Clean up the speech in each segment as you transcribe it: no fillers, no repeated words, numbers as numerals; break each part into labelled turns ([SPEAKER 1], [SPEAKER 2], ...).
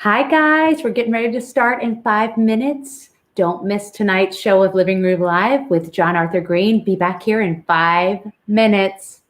[SPEAKER 1] Hi guys, we're getting ready to start in 5 minutes. Don't miss tonight's show of Living Room Live with John Arthur Greene. Be back here in 5 minutes.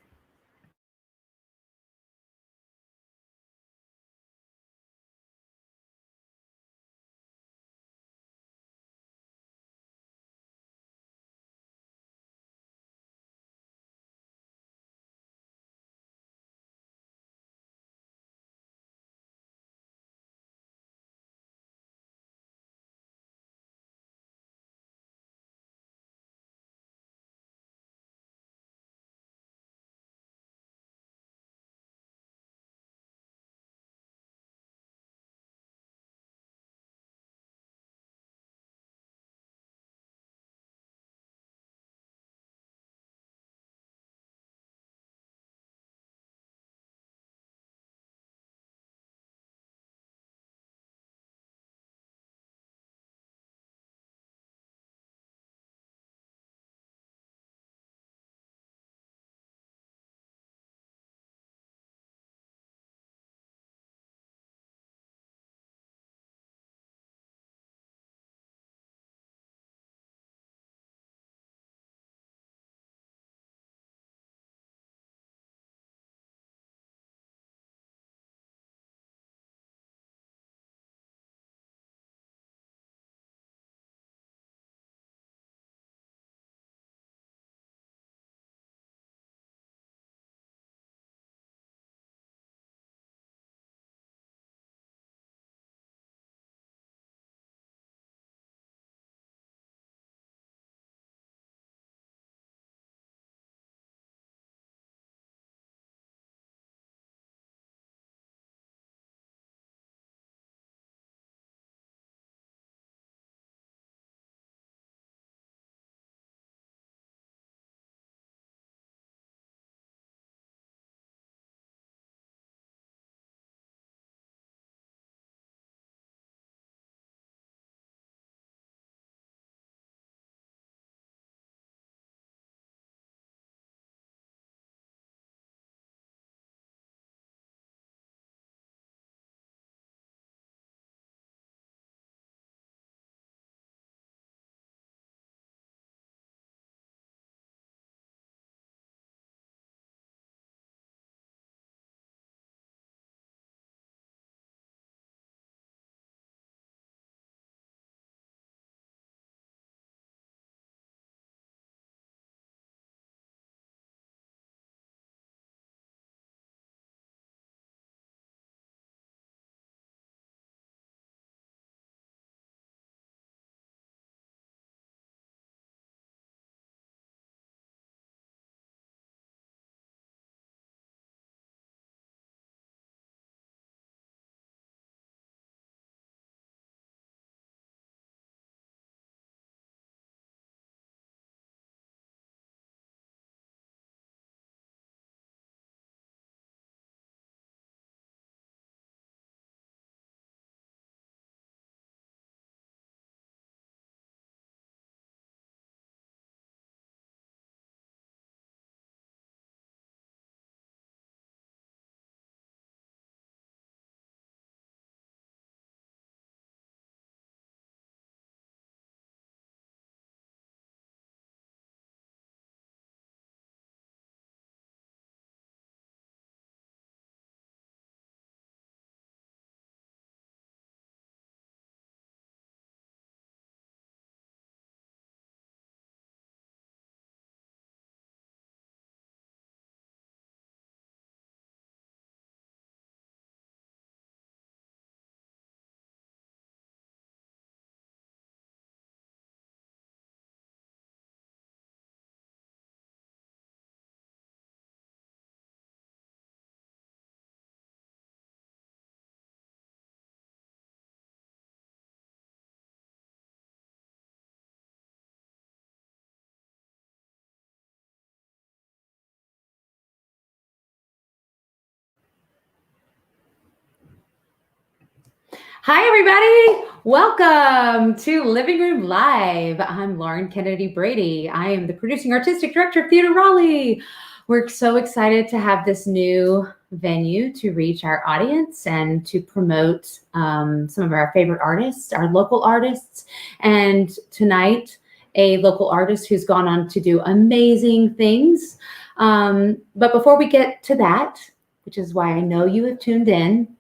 [SPEAKER 1] Hi, everybody. Welcome to Living Room Live. I'm Lauren Kennedy Brady. I am the producing artistic director of Theater Raleigh. We're so excited to have this new venue to reach our audience and to promote some of our favorite artists, our local artists. And tonight, a local artist who's gone on to do amazing things. But before we get to that, which is why I know you have tuned in,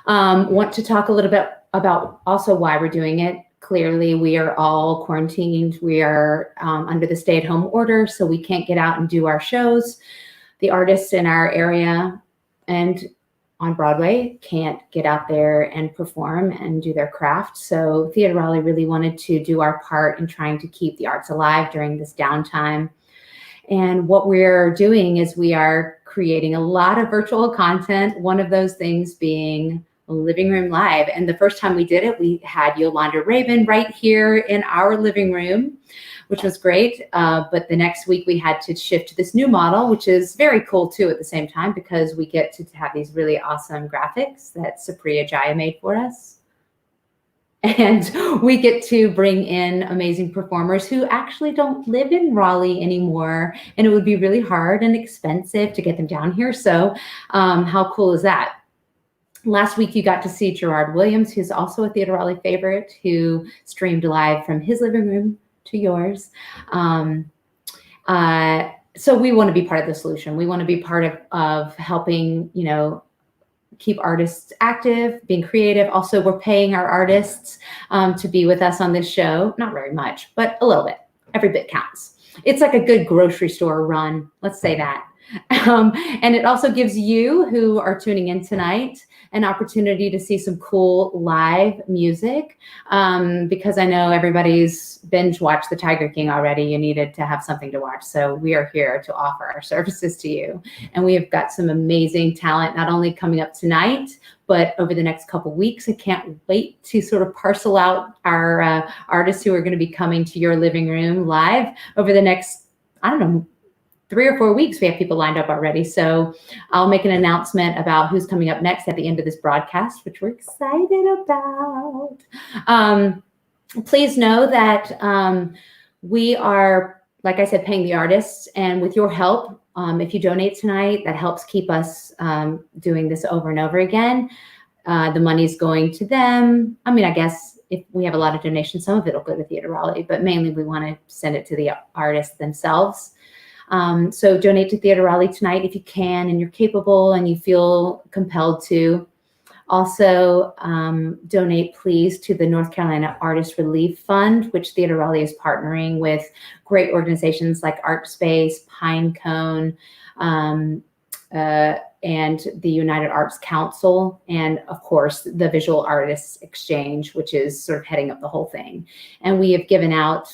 [SPEAKER 1] want to talk a little bit about also why we're doing it. Clearly, we are all quarantined. We are under the stay-at-home order, so we can't get out and do our shows. The artists in our area and on Broadway can't get out there and perform and do their craft. So Theatre Raleigh really wanted to do our part in trying to keep the arts alive during this downtime. And what we're doing is we are creating a lot of virtual content, one of those things being Living Room Live. And the first time we did it, we had Yolanda Raven right here in our living room, which was great. But the next week we had to shift to this new model, which is very cool too at the same time, because we get to have these really awesome graphics that Supriya Jaya made for us. And we get to bring in amazing performers who actually don't live in Raleigh anymore. And it would be really hard and expensive to get them down here. So how cool is that? Last week, you got to see Gerard Williams, who's also a Theatre Raleigh favorite, who streamed live from his living room to yours. So we want to be part of the solution. We want to be part of helping, keep artists active, being creative. Also, we're paying our artists to be with us on this show. Not very much, but a little bit. Every bit counts. It's like a good grocery store run. Let's say that. And it also gives you who are tuning in tonight an opportunity to see some cool live music, because I know everybody's binge watched The Tiger King already. You needed to have something to watch. So we are here to offer our services to you. And we have got some amazing talent, not only coming up tonight, but over the next couple of weeks. I can't wait to sort of parcel out our artists who are going to be coming to your living room live over the next, 3 or 4 weeks. We have people lined up already. So I'll make an announcement about who's coming up next at the end of this broadcast, which we're excited about. Please know that we are, like I said, paying the artists. And with your help, if you donate tonight, that helps keep us doing this over and over again. The money's going to them. I guess if we have a lot of donations, some of it will go to Theatre Raleigh, but mainly we want to send it to the artists themselves. So donate to Theatre Raleigh tonight if you can and you're capable and you feel compelled to. Also, donate please to the North Carolina Artist Relief Fund, which Theatre Raleigh is partnering with great organizations like ArtSpace, Pinecone, and the United Arts Council, and of course the Visual Artists Exchange, which is sort of heading up the whole thing. And we have given out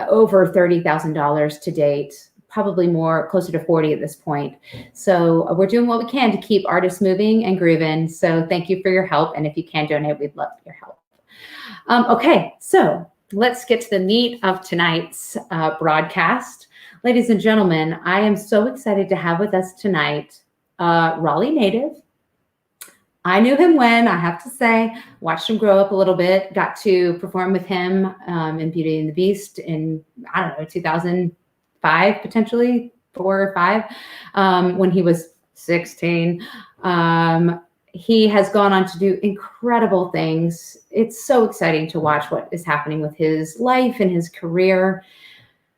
[SPEAKER 1] over $30,000 to date, probably more, closer to 40 at this point. So we're doing what we can to keep artists moving and grooving. So thank you for your help. And if you can donate, we'd love your help. Okay, so let's get to the meat of tonight's broadcast. Ladies and gentlemen, I am so excited to have with us tonight Raleigh native. I knew him when, I have to say, watched him grow up a little bit, got to perform with him in Beauty and the Beast in, 2005, potentially 4 or 5, when he was 16. He has gone on to do incredible things. It's so exciting to watch what is happening with his life and his career.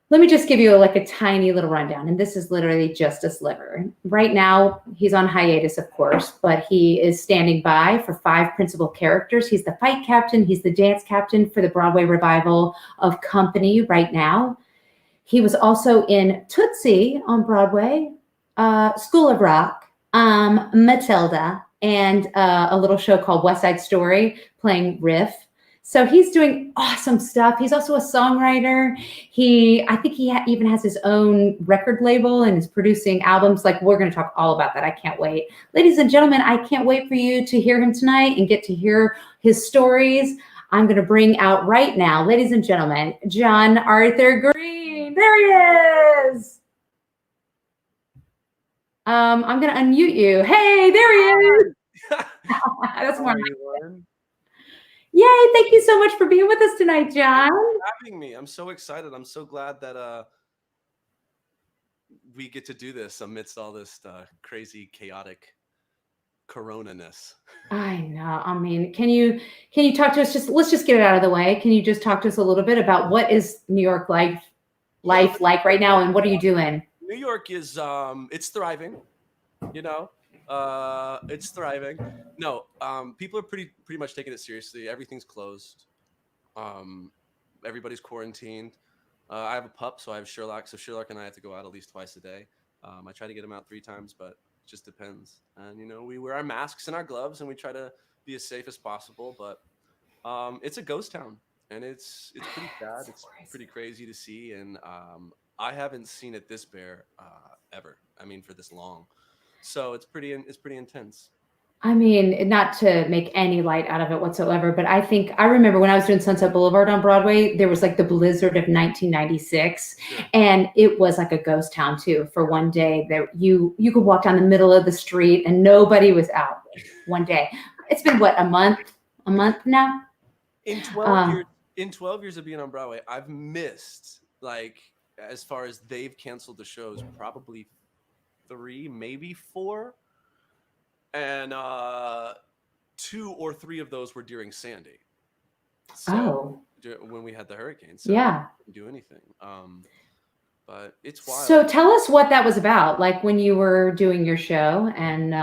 [SPEAKER 1] Let me just give you a tiny little rundown, and this is literally just a sliver. Right now, he's on hiatus, of course, but he is standing by for 5 principal characters. He's the fight captain. He's the dance captain for the Broadway revival of Company right now. He was also in Tootsie on Broadway, School of Rock, Matilda, and a little show called West Side Story, playing Riff. So he's doing awesome stuff. He's also a songwriter. I think he even has his own record label and is producing albums. We're going to talk all about that. I can't wait. Ladies and gentlemen, I can't wait for you to hear him tonight and get to hear his stories. I'm going to bring out right now, ladies and gentlemen, John Arthur Greene. There he is. I'm going to unmute you. Hey, there he is. That's more. Yay, thank you so much for being with us tonight, John.
[SPEAKER 2] Thanks for having me. I'm so excited. I'm so glad that we get to do this amidst all this crazy, chaotic corona-ness.
[SPEAKER 1] I know. I mean, can you talk to us? Just let's just get it out of the way. Can you just talk to us a little bit about what is New York
[SPEAKER 2] Yeah,
[SPEAKER 1] life like right now, and what are you doing?
[SPEAKER 2] New York is it's thriving, you know. It's thriving. No, people are pretty much taking it seriously. Everything's closed. Um, everybody's quarantined. I have a pup, so I have Sherlock. So Sherlock and I have to go out at least twice a day. I try to get him out 3 times, but it just depends. And we wear our masks and our gloves, and we try to be as safe as possible. But it's a ghost town, and it's pretty sad.
[SPEAKER 1] So
[SPEAKER 2] It's
[SPEAKER 1] crazy.
[SPEAKER 2] pretty crazy to see, and I haven't seen it this bare ever. I mean, for this long. So it's pretty intense.
[SPEAKER 1] I mean, not to make any light out of it whatsoever, but I remember when I was doing Sunset Boulevard on Broadway, there was like the blizzard of 1996,
[SPEAKER 2] Sure.
[SPEAKER 1] and it was like a ghost town too. For one day, there you could walk down the middle of the street and nobody was out. One day, it's been what, a month now.
[SPEAKER 2] In 12 years
[SPEAKER 1] Um,
[SPEAKER 2] in 12 years of being on Broadway, I've missed, like, as far as they've canceled the shows, probably 3, maybe 4, and 2 or 3 of those were during Sandy. So
[SPEAKER 1] oh,
[SPEAKER 2] when we had the hurricane, so
[SPEAKER 1] yeah.
[SPEAKER 2] didn't do anything. But it's wild.
[SPEAKER 1] So tell us what that was about. Like when you were doing your show and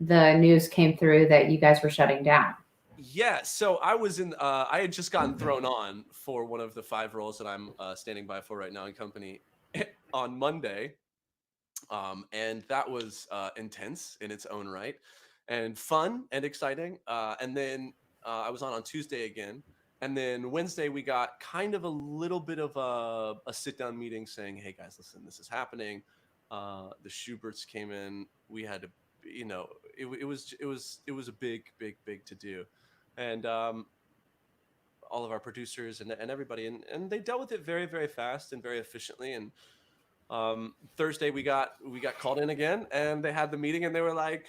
[SPEAKER 1] the news came through that you guys were shutting down.
[SPEAKER 2] Yeah, so I had just gotten thrown on for one of the 5 roles that I'm standing by for right now in company on Monday. And that was intense in its own right, and fun and exciting. And then I was on Tuesday again, and then Wednesday we got kind of a little bit of a sit down meeting saying, "Hey guys, listen, this is happening." The Schuberts came in. We had to, it was a big to do, and all of our producers and everybody, and they dealt with it very very fast and very efficiently. And Thursday we got called in again, and they had the meeting, and they were like,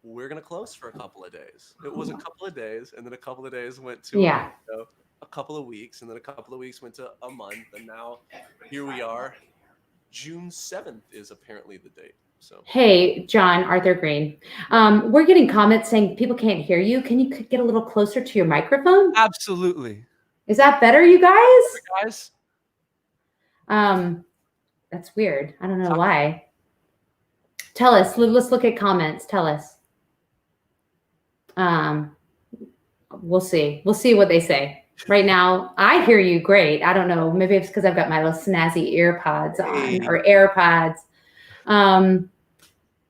[SPEAKER 2] "We're gonna close for a couple of days." It was a couple of days, and then a couple of days went to
[SPEAKER 1] Yeah.
[SPEAKER 2] a couple of weeks, and then a couple of weeks went to a month, and now here we are. June 7th is apparently the date. So
[SPEAKER 1] Hey, John, Arthur Greene. We're getting comments saying people can't hear you. Can you get a little closer to your microphone?
[SPEAKER 2] absolutely,
[SPEAKER 1] Is that better, you guys?
[SPEAKER 2] guys.
[SPEAKER 1] Um, that's weird. I don't know why. Tell us. Let's look at comments. Tell us. Um, we'll see. We'll see what they say. Right now, I hear you great. I don't know. Maybe it's because I've got my little snazzy ear pods on
[SPEAKER 2] Hey.
[SPEAKER 1] or AirPods. Um,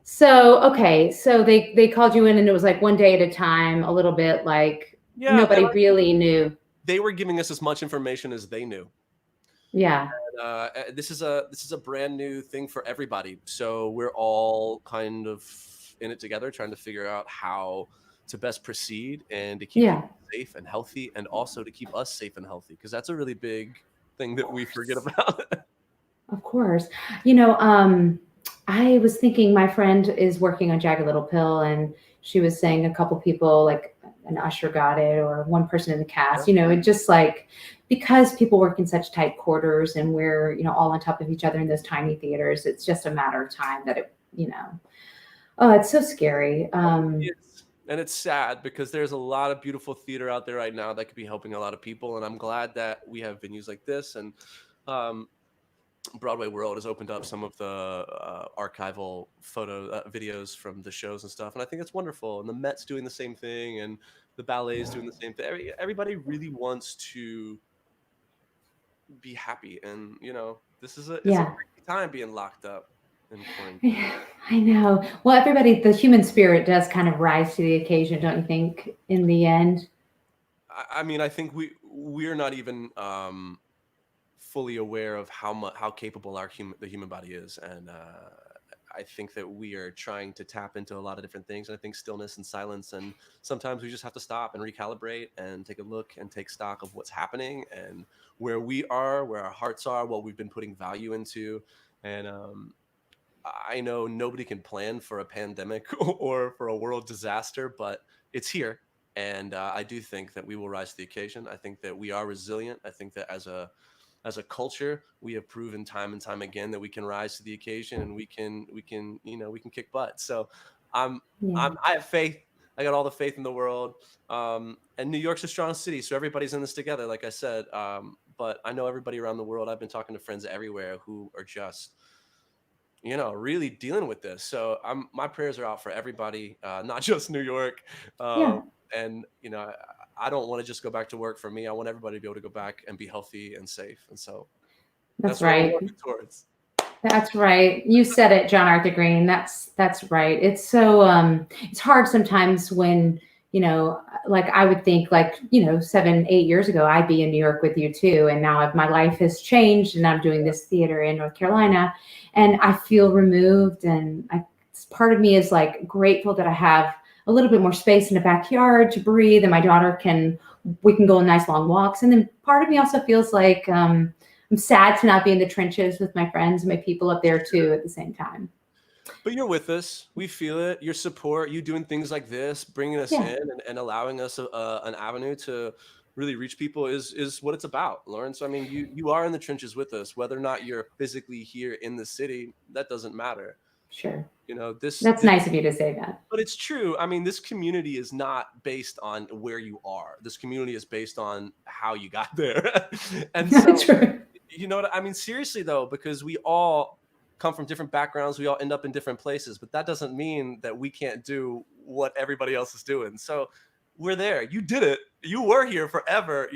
[SPEAKER 1] so okay, so they called you in and it was like one day at a time, a little bit like
[SPEAKER 2] Yeah,
[SPEAKER 1] nobody really knew.
[SPEAKER 2] they were giving us as much information as they knew.
[SPEAKER 1] Yeah.
[SPEAKER 2] This is a brand new thing for everybody, so we're all kind of in it together, trying to figure out how to best proceed and to keep
[SPEAKER 1] Yeah.
[SPEAKER 2] people safe and healthy, and also to keep us safe and healthy, because that's a really big thing that
[SPEAKER 1] Of
[SPEAKER 2] we forget
[SPEAKER 1] course.
[SPEAKER 2] about.
[SPEAKER 1] Of course. You know, I was thinking my friend is working on Jagged Little Pill and she was saying a couple people like an usher got it or one person in the cast, you know, it just like because people work in such tight quarters and we're, you know, all on top of each other in those tiny theaters, it's just a matter of time that it, you know, oh, it's so scary.
[SPEAKER 2] Yes. And it's sad because there's a lot of beautiful theater out there right now that could be helping a lot of people, and I'm glad that we have venues like this. And um, Broadway World has opened up some of the archival videos from the shows and stuff, and I think it's wonderful. And the Met's doing the same thing, and the ballet's doing the same thing. Everybody really wants to be happy, and it's a
[SPEAKER 1] Yeah.
[SPEAKER 2] crazy time being locked up in quarantine.
[SPEAKER 1] Yeah, I know. Well, everybody, the human spirit does kind of rise to the occasion, don't you think, in the end?
[SPEAKER 2] I mean, I think we're not even fully aware of how capable the human body is, and I think that we are trying to tap into a lot of different things. And I think stillness and silence, and sometimes we just have to stop and recalibrate and take a look and take stock of what's happening and where we are, where our hearts are, what we've been putting value into. And I know nobody can plan for a pandemic or for a world disaster, but it's here. And I do think that we will rise to the occasion. I think that we are resilient. I think that as as a culture, we have proven time and time again that we can rise to the occasion, and we can kick butt. So
[SPEAKER 1] Yeah.
[SPEAKER 2] I have faith. I got all the faith in the world. And New York's a strong city, so everybody's in this together, like I said. But I know everybody around the world. I've been talking to friends everywhere who are just, really dealing with this. So my prayers are out for everybody, not just New York.
[SPEAKER 1] Yeah.
[SPEAKER 2] And I don't want to just go back to work. For me, I want everybody to be able to go back and be healthy and safe. And so
[SPEAKER 1] That's
[SPEAKER 2] that's what we're
[SPEAKER 1] right.
[SPEAKER 2] working towards.
[SPEAKER 1] That's right. You said it, John Arthur Greene. That's right. It's so it's hard sometimes when, like I would think like, 7, 8 years ago, I'd be in New York with you too. And now my life has changed and I'm doing this theater in North Carolina and I feel removed. And part of me is like grateful that I have a little bit more space in the backyard to breathe and my daughter we can go on nice long walks. And then part of me also feels like, I'm sad to not be in the trenches with my friends and my people up there too at the same time.
[SPEAKER 2] But you're with us. We feel it. Your support, you doing things like this, bringing us
[SPEAKER 1] Yeah.
[SPEAKER 2] in and allowing us an avenue to really reach people is what it's about, Lawrence. I mean, you are in the trenches with us. Whether or not you're physically here in the city, that doesn't matter.
[SPEAKER 1] Sure.
[SPEAKER 2] This
[SPEAKER 1] That's nice of you to say that.
[SPEAKER 2] But it's true. I mean, this community is not based on where you are. This community is based on how you got there. And so,
[SPEAKER 1] True.
[SPEAKER 2] I mean, seriously though, because we all come from different backgrounds, we all end up in different places, but that doesn't mean that we can't do what everybody else is doing. So we're there. You did it. You were here forever,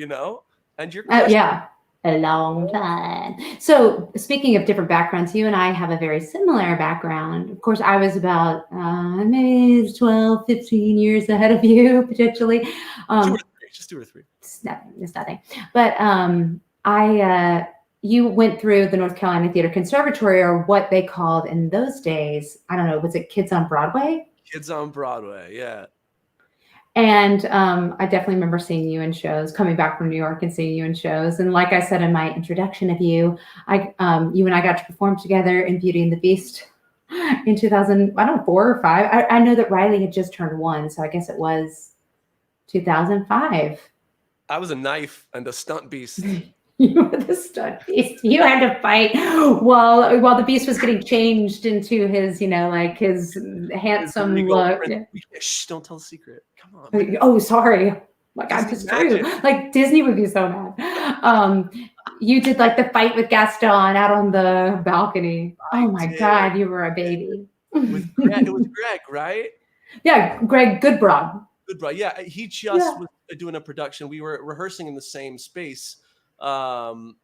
[SPEAKER 2] and you're
[SPEAKER 1] Yeah. A long time. So speaking of different backgrounds, you and I have a very similar background. Of course, I was about maybe 12, 15 years ahead of you, potentially.
[SPEAKER 2] 2 or 3, just 2 or 3.
[SPEAKER 1] It's nothing. But you went through the North Carolina Theater Conservatory, or what they called in those days, I don't know, was it Kids on Broadway?
[SPEAKER 2] Kids on Broadway, yeah.
[SPEAKER 1] And I definitely remember seeing you in shows, coming back from New York and seeing you in shows. And like I said in my introduction of you, you and I got to perform together in Beauty and the Beast in 2000, I don't know, 4 or 5. I know that Riley had just turned 1, so I guess it was 2005.
[SPEAKER 2] I was a knife and a stunt beast.
[SPEAKER 1] You were the stunt beast. You had to fight while the beast was getting changed into his, like his handsome look.
[SPEAKER 2] Shh, don't tell the secret. Come on.
[SPEAKER 1] Oh, sorry. Like I'm just true. Like Disney would be so mad. You did like the fight with Gaston out on the balcony. Oh my God, you were a baby.
[SPEAKER 2] It was Greg, right?
[SPEAKER 1] Yeah, Greg Goodbroad.
[SPEAKER 2] Goodbroad. Yeah, he just was doing a production. We were rehearsing in the same space in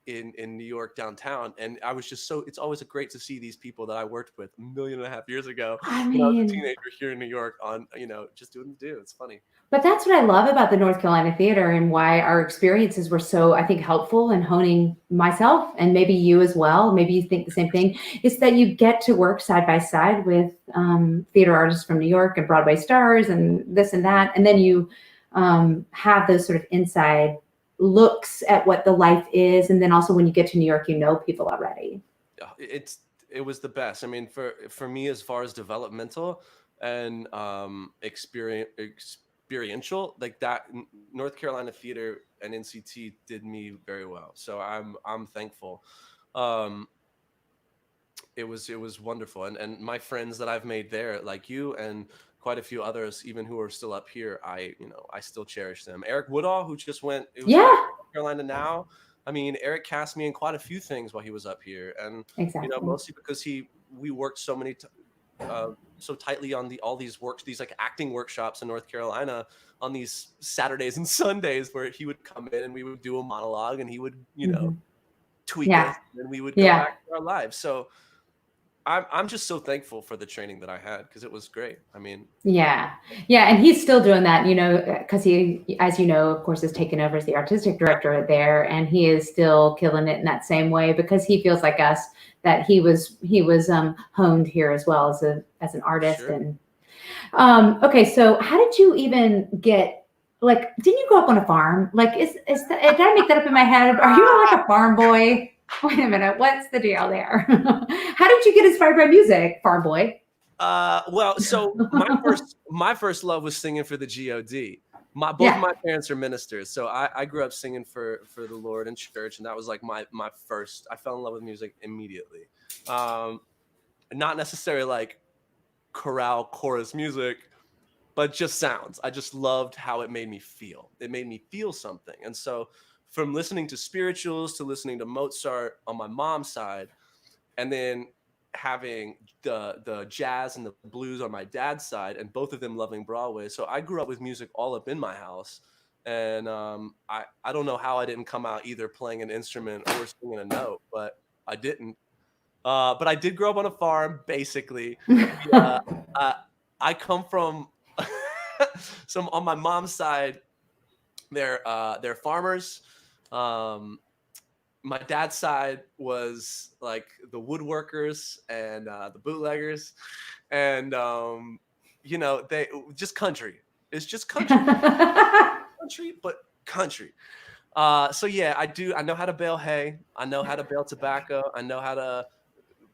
[SPEAKER 2] New York downtown, and I was just it's always great to see these people that I worked with 1.5 million years ago when I was a teenager here in New York on just doing the do. It's funny.
[SPEAKER 1] But that's what I love about the North Carolina Theater and why our experiences were so, I think, helpful in honing myself, and maybe you as well. Maybe you think the same thing, is that you get to work side by side with theater artists from New York and Broadway stars and this and that. And then you have those sort of inside looks at what the life is. And then also when you get to New York, people already.
[SPEAKER 2] It was the best. I mean, for me, as far as developmental and experiential, like that, North Carolina Theater and NCT did me very well. So I'm thankful. It was wonderful. And my friends that I've made there, like you and quite a few others, even who are still up here, I still cherish them. Eric Woodall, who just went, to North Carolina now. I mean, Eric cast me in quite a few things while he was up here, and mostly because we worked so tightly on all these like acting workshops in North Carolina on these Saturdays and Sundays, where he would come in and we would do a monologue, and he would tweak us, and we would go back to our lives. So I'm just so thankful for the training that I had, because it was great. I mean,
[SPEAKER 1] and he's still doing that, because he, as you know, of course, has taken over as the artistic director there, and he is still killing it in that same way, because he feels like us that he was honed here as well as an artist. Sure. And okay, so how did you even get? Like, didn't you grow up on a farm? Like, did I make that up in my head? Are you like a farm boy? Wait a minute, what's the deal there? How did you get inspired by music, farm boy?
[SPEAKER 2] Well, so my first love was singing for the God. Both of my parents are ministers, so I grew up singing for the Lord in church, and that was like my first. I fell in love with music immediately. Not necessarily like chorale chorus music, but just sounds. I just loved how it made me feel. It made me feel something. And so from listening to spirituals to listening to Mozart on my mom's side, and then having the jazz and the blues on my dad's side, and both of them loving Broadway. So I grew up with music all up in my house. And I don't know how I didn't come out either playing an instrument or singing a note, but I didn't. But I did grow up on a farm, basically. I come from some on my mom's side. They're farmers. My dad's side was like the woodworkers and the bootleggers, and they just country. It's just country, but country. So yeah, I know how to bale hay. I know how to bale tobacco. I know how to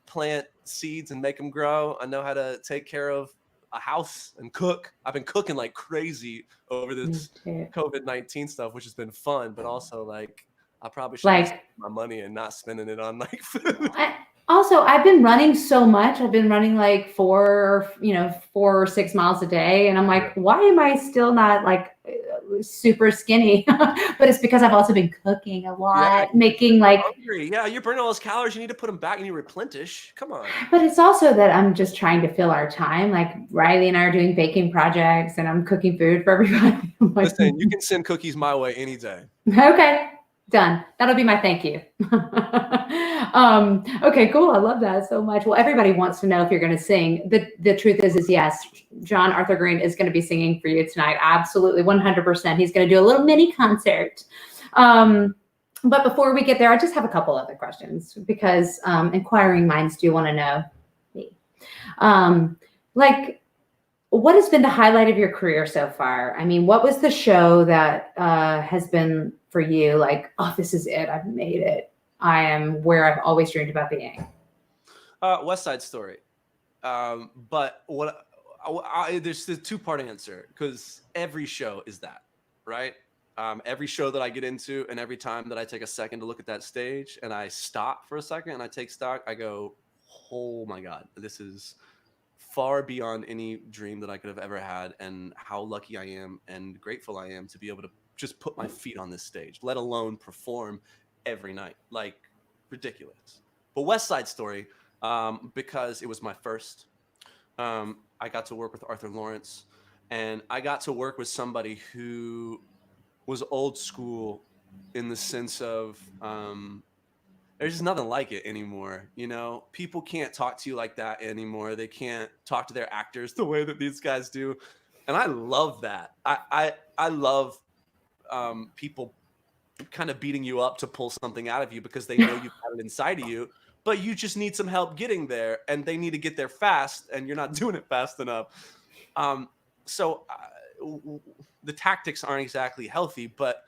[SPEAKER 2] plant seeds and make them grow. I know how to take care of a house and cook. I've been cooking like crazy over this COVID-19 stuff, which has been fun, but also like I probably should be spending my money and not spending it on like food.
[SPEAKER 1] I've been running so much. I've been running like 4 or 6 miles a day. And I'm like, why am I still not like super skinny? But it's because I've also been cooking a lot, making like
[SPEAKER 2] hungry. Yeah, you're burning all those calories. You need to put them back and you replenish. Come on.
[SPEAKER 1] But it's also that I'm just trying to fill our time. Like Riley and I are doing baking projects and I'm cooking food for everybody. Like,
[SPEAKER 2] listen, you can send cookies my way any day.
[SPEAKER 1] Okay. Done. That'll be my thank you. Okay, cool. I love that so much. Well, everybody wants to know if you're going to sing. The truth is yes, John Arthur Greene is going to be singing for you tonight. Absolutely, 100%. He's going to do a little mini concert. But before we get there, I just have a couple other questions because inquiring minds do want to know. Like, what has been the highlight of your career so far? I mean, what was the show that has been for you like, oh, this is it. I've made it. I am where I've always dreamed about being.
[SPEAKER 2] West Side Story. But what there's the 2-part answer because every show is that, right? Every show that I get into and every time that I take a second to look at that stage and I stop for a second and I take stock, I go, oh my God, this is far beyond any dream that I could have ever had, and how lucky I am and grateful I am to be able to just put my feet on this stage, let alone perform every night. Like, ridiculous. But West Side Story, because it was my first, I got to work with Arthur Lawrence, and I got to work with somebody who was old school in the sense of there's just nothing like it anymore. People can't talk to you like that anymore. They can't talk to their actors the way that these guys do. And I love that. I love people kind of beating you up to pull something out of you because they know you've got it inside of you, but you just need some help getting there and they need to get there fast and you're not doing it fast enough. So the tactics aren't exactly healthy, but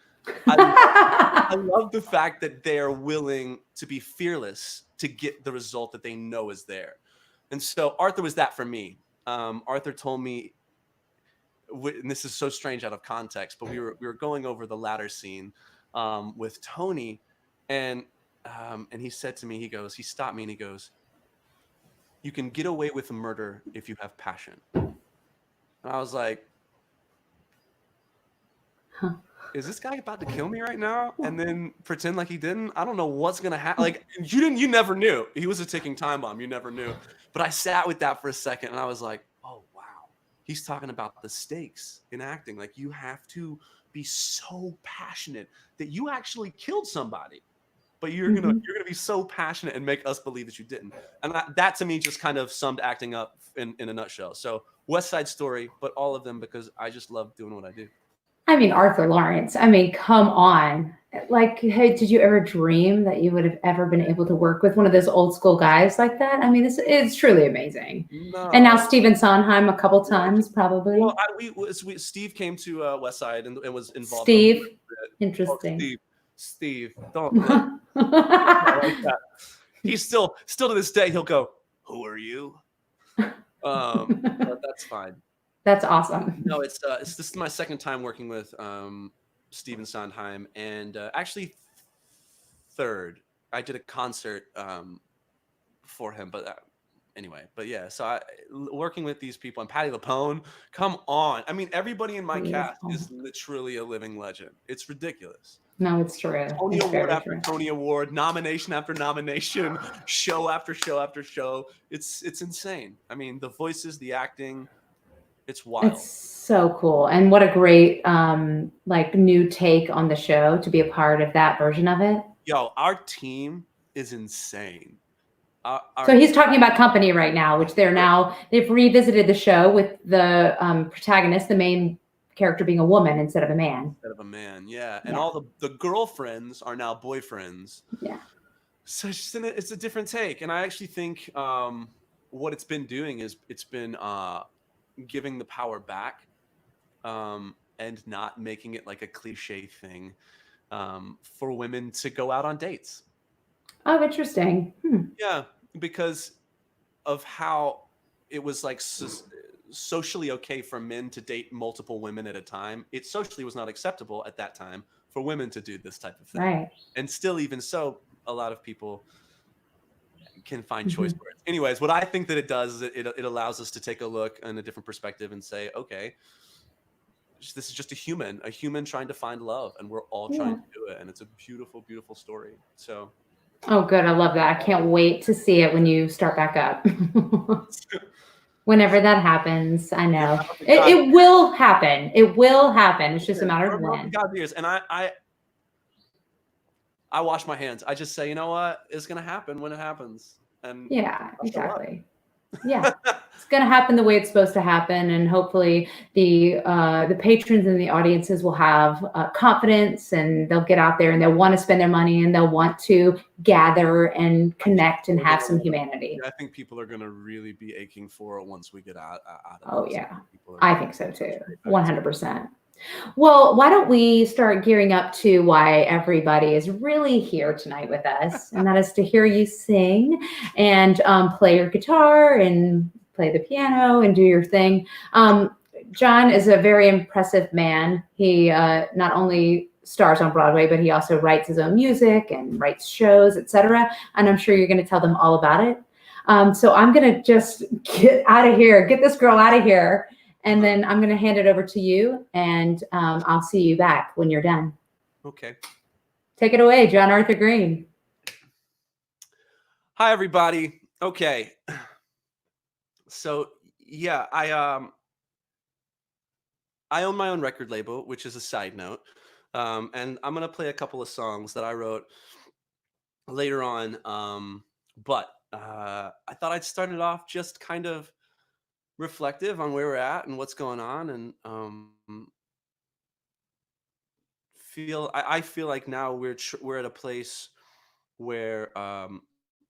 [SPEAKER 2] I love the fact that they're willing to be fearless to get the result that they know is there. And so Arthur was that for me. Arthur told me, and this is so strange out of context, but we were going over the ladder scene with Tony, and he said to me, he stopped me and he goes, "You can get away with murder if you have passion." And I was like, huh. Is this guy about to kill me right now and then pretend like he didn't? I don't know what's going to happen. Like, you never knew. He was a ticking time bomb. You never knew. But I sat with that for a second and I was like, oh, wow. He's talking about the stakes in acting. Like, you have to be so passionate that you actually killed somebody, but you're going to be so passionate and make us believe that you didn't. And that to me just kind of summed acting up in a nutshell. So West Side Story, but all of them because I just love doing what I do.
[SPEAKER 1] I mean, Arthur Lawrence, I mean, come on. Like, hey, did you ever dream that you would have ever been able to work with one of those old school guys like that? I mean, it's truly amazing. No. And now Stephen Sondheim a couple times, probably.
[SPEAKER 2] Well, Steve came to West Side and was involved.
[SPEAKER 1] Steve? Interesting.
[SPEAKER 2] Oh, Steve, don't like that. He's still to this day, he'll go, "Who are you?" But that's fine.
[SPEAKER 1] That's awesome.
[SPEAKER 2] No, it's this is my second time working with Stephen Sondheim, and actually third. I did a concert for him, but anyway, but yeah. So working with these people, and Patti LuPone, come on! I mean, everybody in my cast is literally a living legend. It's ridiculous.
[SPEAKER 1] No, it's true.
[SPEAKER 2] Tony
[SPEAKER 1] It's
[SPEAKER 2] Award
[SPEAKER 1] very
[SPEAKER 2] after
[SPEAKER 1] true.
[SPEAKER 2] Tony Award, nomination after nomination, show after show after show. It's insane. I mean, the voices, the acting, it's wild.
[SPEAKER 1] It's so cool. And what a great like new take on the show to be a part of that version of it.
[SPEAKER 2] Yo, our team is insane.
[SPEAKER 1] So he's talking about Company right now, which they've revisited the show with the protagonist, the main character being a woman instead of a man.
[SPEAKER 2] Yeah. And all the girlfriends are now boyfriends.
[SPEAKER 1] Yeah.
[SPEAKER 2] So it's a different take. And I actually think what it's been doing is it's been giving the power back and not making it like a cliche thing for women to go out on dates.
[SPEAKER 1] Oh, interesting.
[SPEAKER 2] Yeah, because of how it was like socially okay for men to date multiple women at a time. It socially was not acceptable at that time for women to do this type of thing.
[SPEAKER 1] Right.
[SPEAKER 2] And still, even so, a lot of people can find choice words. Anyways, what I think that it does is it allows us to take a look in a different perspective and say, okay, this is just a human trying to find love, and we're all trying to do it. And it's a beautiful, beautiful story. So.
[SPEAKER 1] Oh, good. I love that. I can't wait to see it when you start back up. Whenever that happens, I know. It will happen. It will happen. It's just a matter of when.
[SPEAKER 2] And I wash my hands. I just say, you know what? It's going to happen when it happens. And
[SPEAKER 1] yeah, exactly. Yeah, it's going to happen the way it's supposed to happen, and hopefully the patrons and the audiences will have confidence, and they'll get out there and they'll want to spend their money, and they'll want to gather and connect and have some humanity.
[SPEAKER 2] I think people are going to really be aching for it once we get out of this.
[SPEAKER 1] Oh yeah, I think so too, 100%. Well, why don't we start gearing up to why everybody is really here tonight with us, and that is to hear you sing and play your guitar and play the piano and do your thing. John is a very impressive man. He not only stars on Broadway, but he also writes his own music and writes shows, etc. And I'm sure you're going to tell them all about it. So I'm going to just get out of here, get this girl out of here. And then I'm going to hand it over to you, and I'll see you back when you're done.
[SPEAKER 2] Okay.
[SPEAKER 1] Take it away, John Arthur Greene.
[SPEAKER 2] Hi, everybody. Okay. So, yeah, I own my own record label, which is a side note. And I'm going to play a couple of songs that I wrote later on. But I thought I'd start it off just kind of reflective on where we're at and what's going on, and I feel like now we're at a place where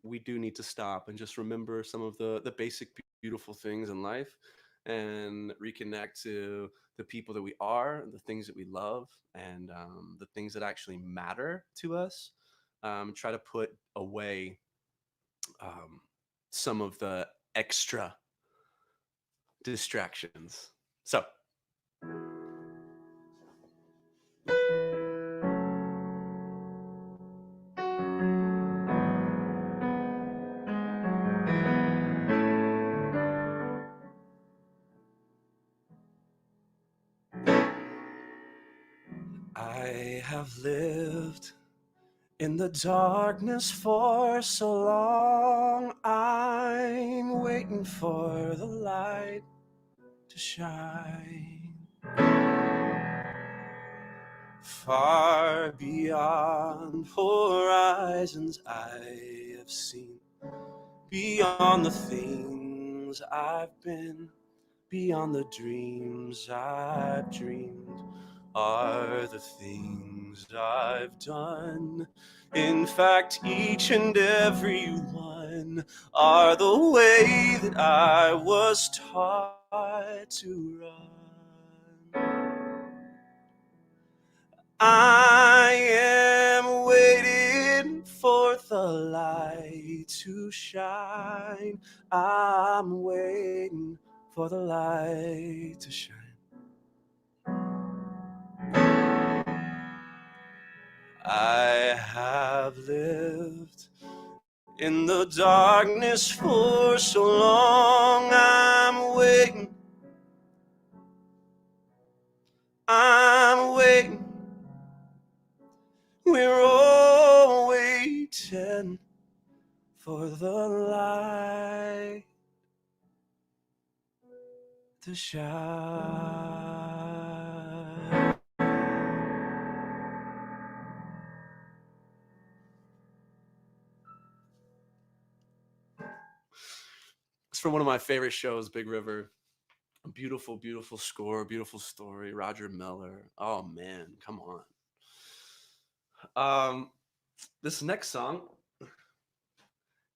[SPEAKER 2] we do need to stop and just remember some of the basic beautiful things in life, and reconnect to the people that we are, the things that we love, and the things that actually matter to us. Try to put away some of the extra distractions. So I have lived in the darkness for so long, I'm waiting for the light to shine. Far beyond horizons I have seen, beyond the things I've been, beyond the dreams I've dreamed, are the things I've done. In fact, each and every one are the way that I was taught to run. I am waiting for the light to shine. I'm waiting for the light to shine. I have lived in the darkness for so long. I'm waiting. We're all waiting for the light to shine. It's from one of my favorite shows, Big River. A beautiful, beautiful score, beautiful story. Roger Miller. Oh man, come on. This next song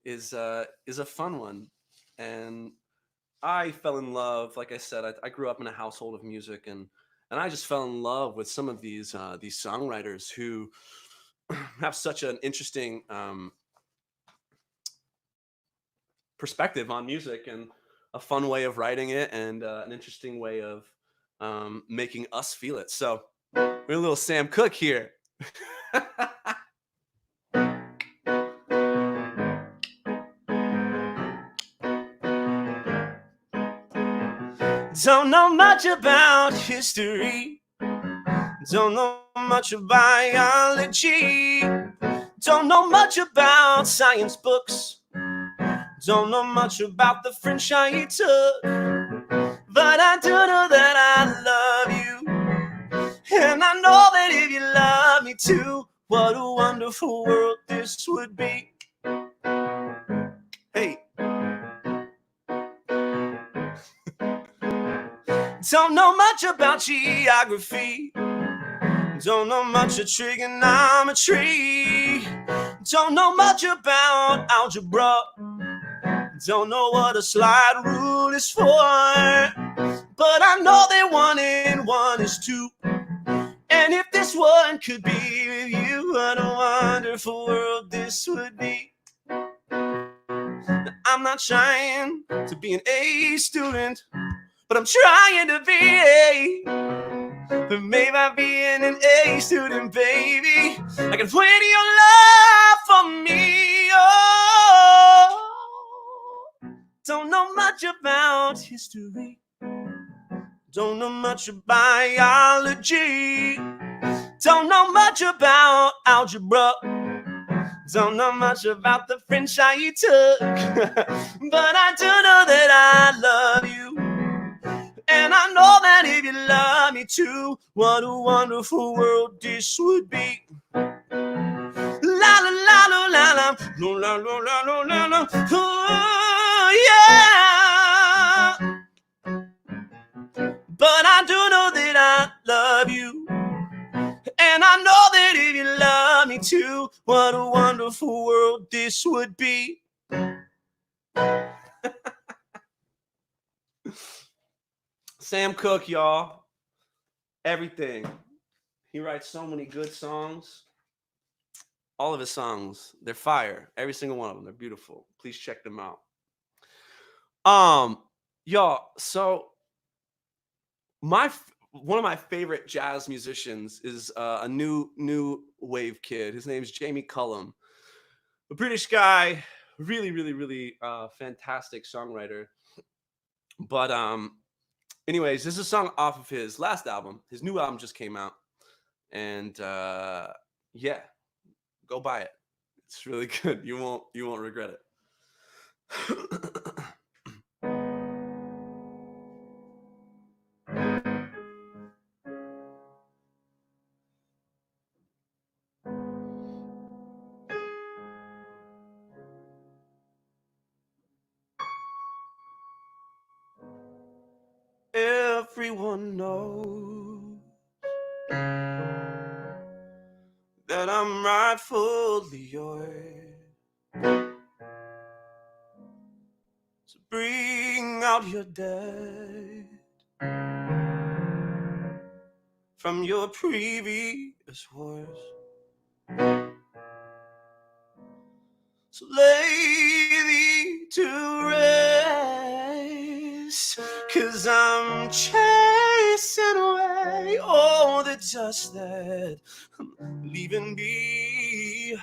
[SPEAKER 2] is a fun one, and I fell in love. Like I said, I grew up in a household of music, and I just fell in love with some of these songwriters who have such an interesting perspective on music and a fun way of writing it, and an interesting way of making us feel it. So we're a little Sam Cooke here. Don't know much about history, don't know much of biology, don't know much about science books, don't know much about the French I took, but I do know that I love you, and I know that if you love me too, what a wonderful world this would be. Hey. Don't know much about geography, don't know much of trigonometry, don't know much about algebra, don't know what a slide rule is for, but I know that 1 and 1 is 2. And if this one could be with you, what a wonderful world this would be. I'm not trying to be an A student, but I'm trying to be A. But maybe by being an A student, baby, I can win your love for me. Oh, don't know much about history, don't know much of biology, don't know much about algebra, don't know much about the French I took, but I do know that I love you, and I know that if you love me too, what a wonderful world this would be. La la la la la la la la la la la la. Oh, yeah. But I do know that I love you, and I know that if you love me too, what a wonderful world this would be. Sam Cooke, y'all. Everything. He writes so many good songs. All of his songs, they're fire. Every single one of them, they're beautiful. Please check them out. Y'all, so one of my favorite jazz musicians is a new wave kid. His name's Jamie Cullum, a British guy, really fantastic songwriter. But anyways, this is a song off of his last album. His new album just came out, and yeah, go buy it. It's really good. You won't regret it. Everyone knows that I'm rightfully yours. So bring out your dead from your previous wars. So lay thee to rest, 'cause I'm chasing away all the dust that I'm leaving behind.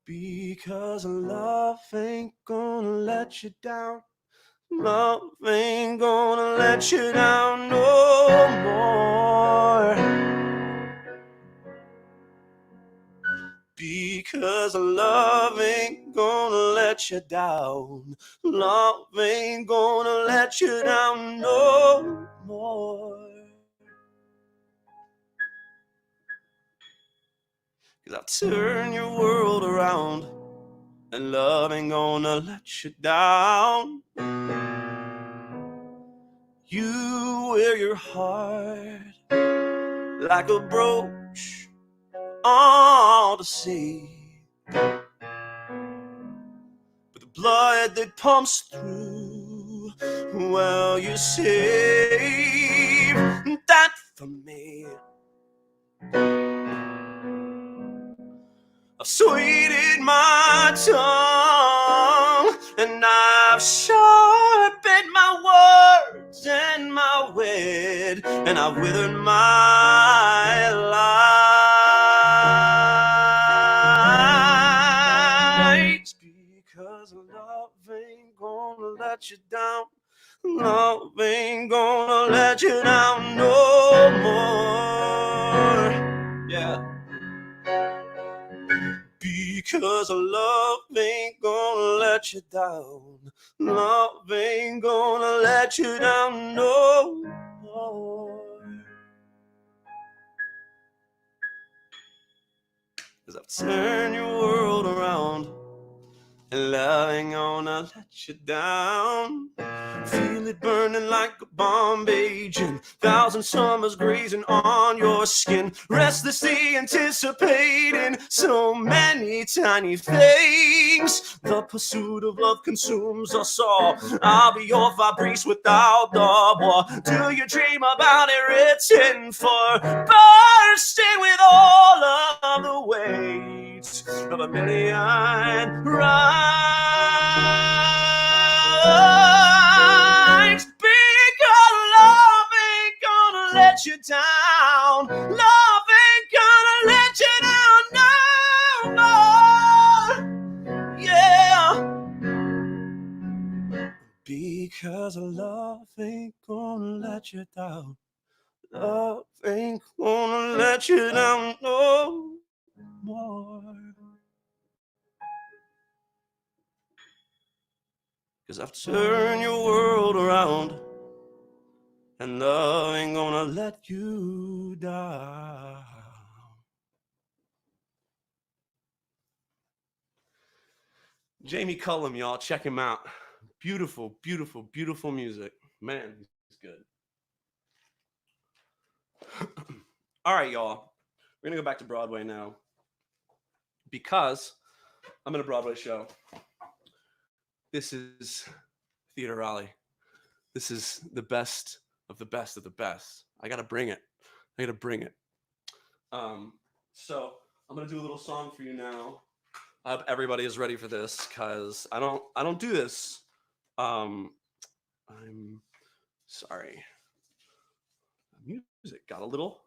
[SPEAKER 2] Because love ain't gonna let you down. Love ain't gonna let you down no more. Because love ain't gonna let you down. Love ain't gonna let you down no more. Cause I've turned your world around, and love ain't gonna let you down. You wear your heart like a brooch on the sea, but the blood that pumps through, well, you save that for me. I've sweetened my tongue, and I've sharpened my words and my wit, and I've withered my lies. Because love ain't gonna let you down. Love ain't gonna let you down no more. Yeah. Because love ain't gonna let you down. Love ain't gonna let you down no more. Cause I've turned your world around, and love ain't gonna let you down. Feel it burning like a bomb agent, 1,000 summers grazing on your skin, restlessly anticipating so many tiny things. The pursuit of love consumes us all. I'll be your Fabrice without the war. Do you dream about it written for, bursting with all of the weight of a million rhymes? Because love ain't gonna let you down. Love ain't gonna let you down no more. Yeah. Because love ain't gonna let you down. Love ain't gonna let you down no more. Cause I've turned your world around, and love ain't gonna let you down. Jamie Cullum, y'all, check him out. Beautiful, beautiful, beautiful music. Man, he's good. All right, y'all. We're gonna go back to Broadway now, because I'm in a Broadway show. This is Theater Raleigh. This is the best of the best of the best. I gotta bring it. So I'm gonna do a little song for you now. I hope everybody is ready for this, because I don't do this. I'm sorry. Music got a little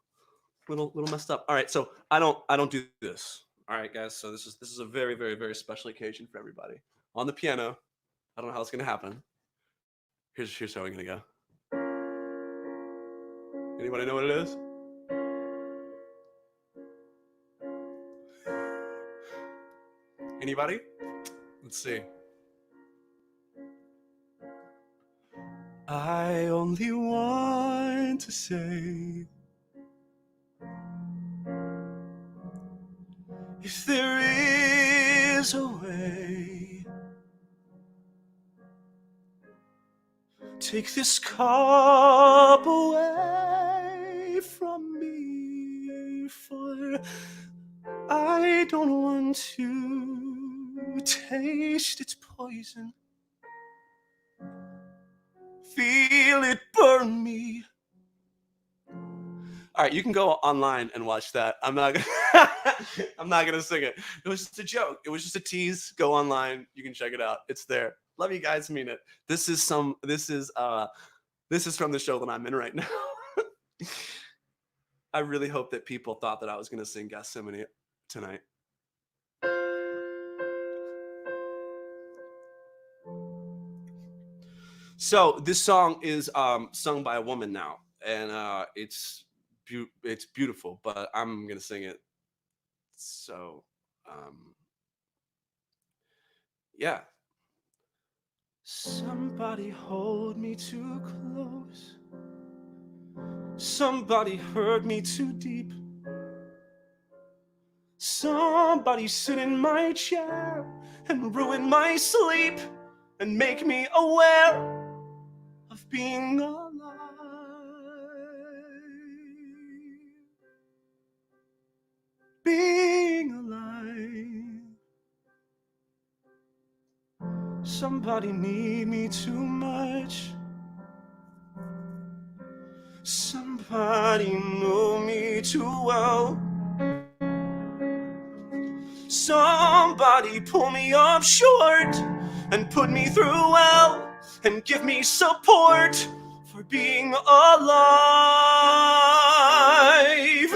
[SPEAKER 2] messed up. All right, so I don't do this. All right, guys. So this is a very, very, very special occasion for everybody. On the piano. I don't know how it's gonna happen. Here's how we're gonna go. Anybody know what it is? Anybody? Let's see. I only want to say, if there is a way, take this cup away from me, for I don't want to taste its poison, feel it burn me. All right, you can go online and watch that. I'm not gonna sing it. It was just a joke. It was just a tease. Go online. You can check it out. It's there. Love you guys, mean it. This is from the show that I'm in right now. I really hope that people thought that I was going to sing Gethsemane tonight. So this song is sung by a woman now, and it's beautiful. But I'm gonna sing it. So yeah. Somebody hold me too close. Somebody hurt me too deep. Somebody sit in my chair and ruin my sleep and make me aware of being alive. Being alive. Somebody need me too much. Somebody know me too well. Somebody pull me up short and put me through well and give me support for being alive.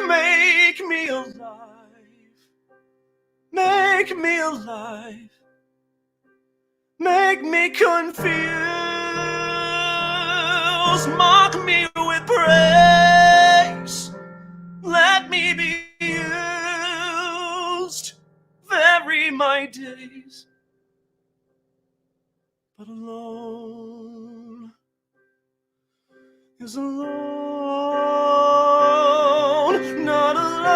[SPEAKER 2] Make me alive. Make me alive. Make me confused. Mock me with praise. Let me be used. Vary my days. But alone is alone. Not alone.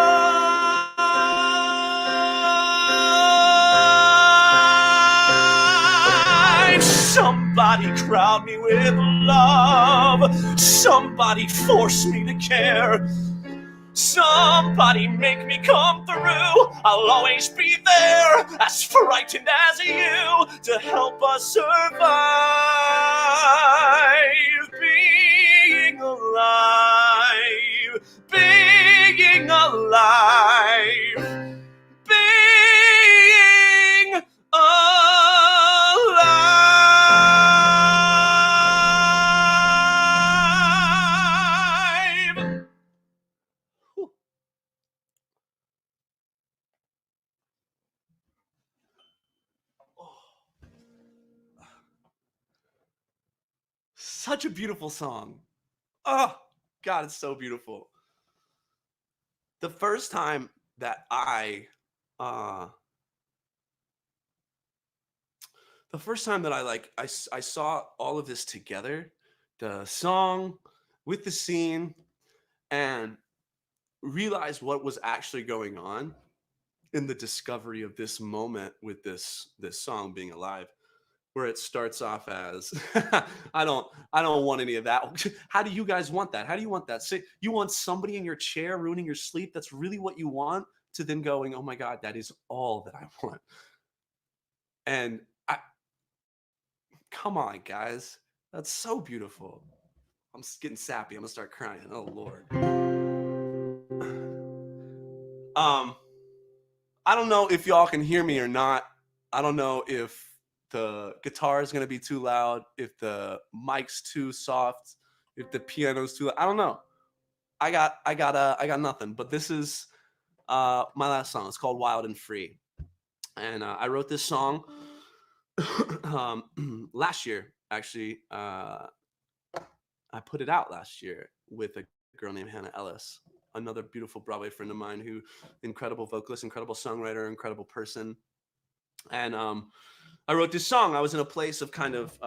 [SPEAKER 2] Somebody crowd me with love. Somebody force me to care. Somebody make me come through. I'll always be there, as frightened as you, to help us survive. Being alive. Being alive. Being alive. Such a beautiful song. Oh, God, it's so beautiful. The first time that I saw all of this together, the song with the scene, and realized what was actually going on in the discovery of this moment with this song being alive, where it starts off as I don't want any of that. How do you guys want that? How do you want that? Say you want somebody in your chair ruining your sleep. That's really what you want, to then going, oh my God, that is all that I want. And come on, guys, that's so beautiful. I'm getting sappy. I'm gonna start crying. Oh Lord. I don't know if y'all can hear me or not. I don't know if the guitar is gonna be too loud, if the mic's too soft, if the piano's too loud. I don't know. I got nothing. But this is my last song. It's called Wild and Free. And I wrote this song last year, actually. I put it out last year with a girl named Hannah Ellis, another beautiful Broadway friend of mine, who incredible vocalist, incredible songwriter, incredible person. And I wrote this song. I was in a place of kind of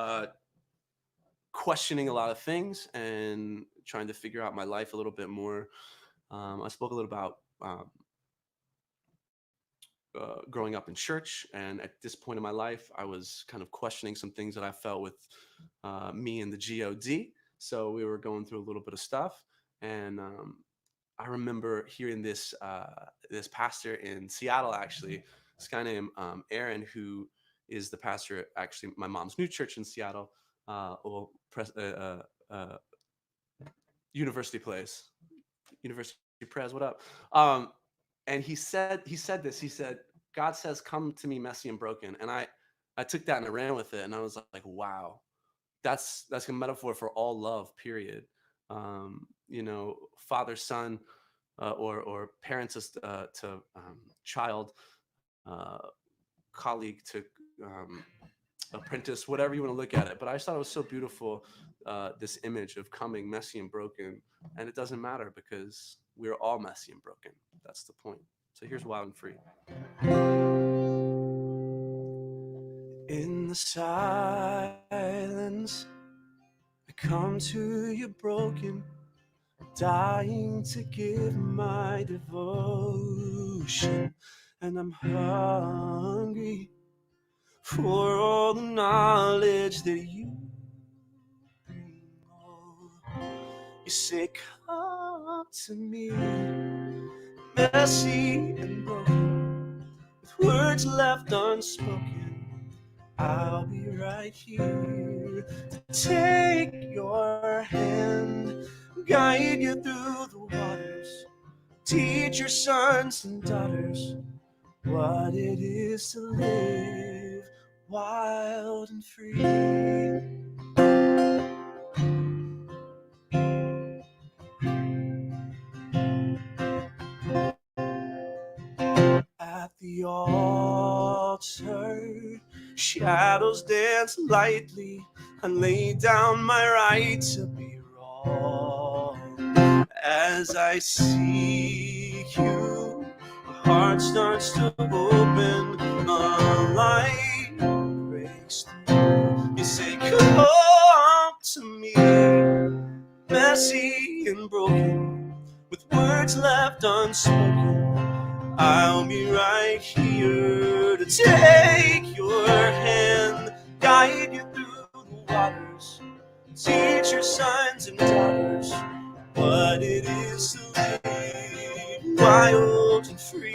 [SPEAKER 2] questioning a lot of things and trying to figure out my life a little bit more. I spoke a little about growing up in church, and at this point in my life, I was kind of questioning some things that I felt with me and the God. So we were going through a little bit of stuff, and I remember hearing this pastor in Seattle, actually, this guy named Aaron, who is the pastor at actually my mom's new church in Seattle, University Place, University Press. What up? And he said this. He said, God says, "Come to me, messy and broken." And I took that and I ran with it, and I was like, wow, that's a metaphor for all love, period. You know, father son, or parents to child, uh, colleague to um, apprentice, whatever you want to look at it. But I just thought it was so beautiful, this image of coming messy and broken, and it doesn't matter because we're all messy and broken. That's the point. So here's Wild and Free. In the silence, I come to you broken, dying to give my devotion, and I'm hungry for all the knowledge that you bring. Oh, you say, come to me, messy and broken, with words left unspoken. I'll be right here to take your hand, guide you through the waters, teach your sons and daughters what it is to live wild and free. At the altar, shadows dance lightly. I lay down my right to be wrong. As I seek you, my heart starts to open. A light breaks through. You say, come to me, messy and broken, with words left unspoken. I'll be right here to take your hand, guide you through the waters, teach your sons and daughters what it is to live wild and free.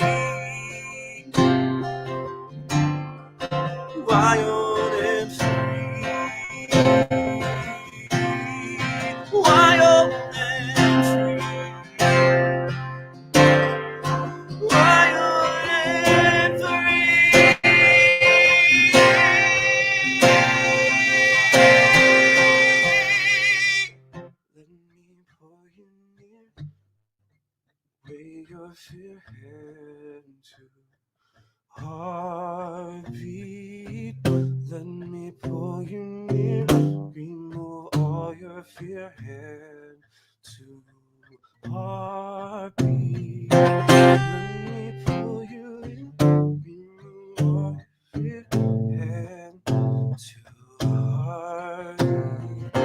[SPEAKER 2] Wild and free. Wild and free. Wild and free. Let me pull you near, lay your fair hand to heartbeat. Let me pull you near, remove all your fear, hand to heartbeat. Let me pull you in, remove all your fear, hand to heartbeat.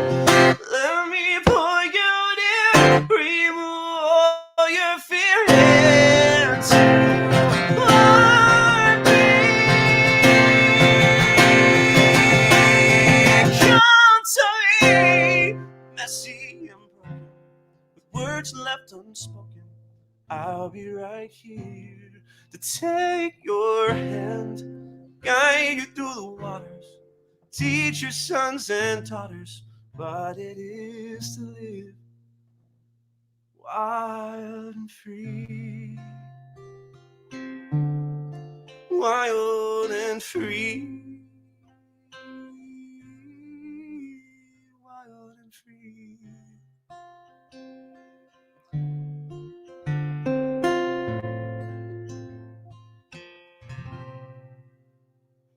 [SPEAKER 2] Let me pull you in, remove all your fear, hand to messy and broken, with words left unspoken. I'll be right here to take your hand, guide you through the waters, teach your sons and daughters what it is to live wild and free. Wild and free. Wild and free.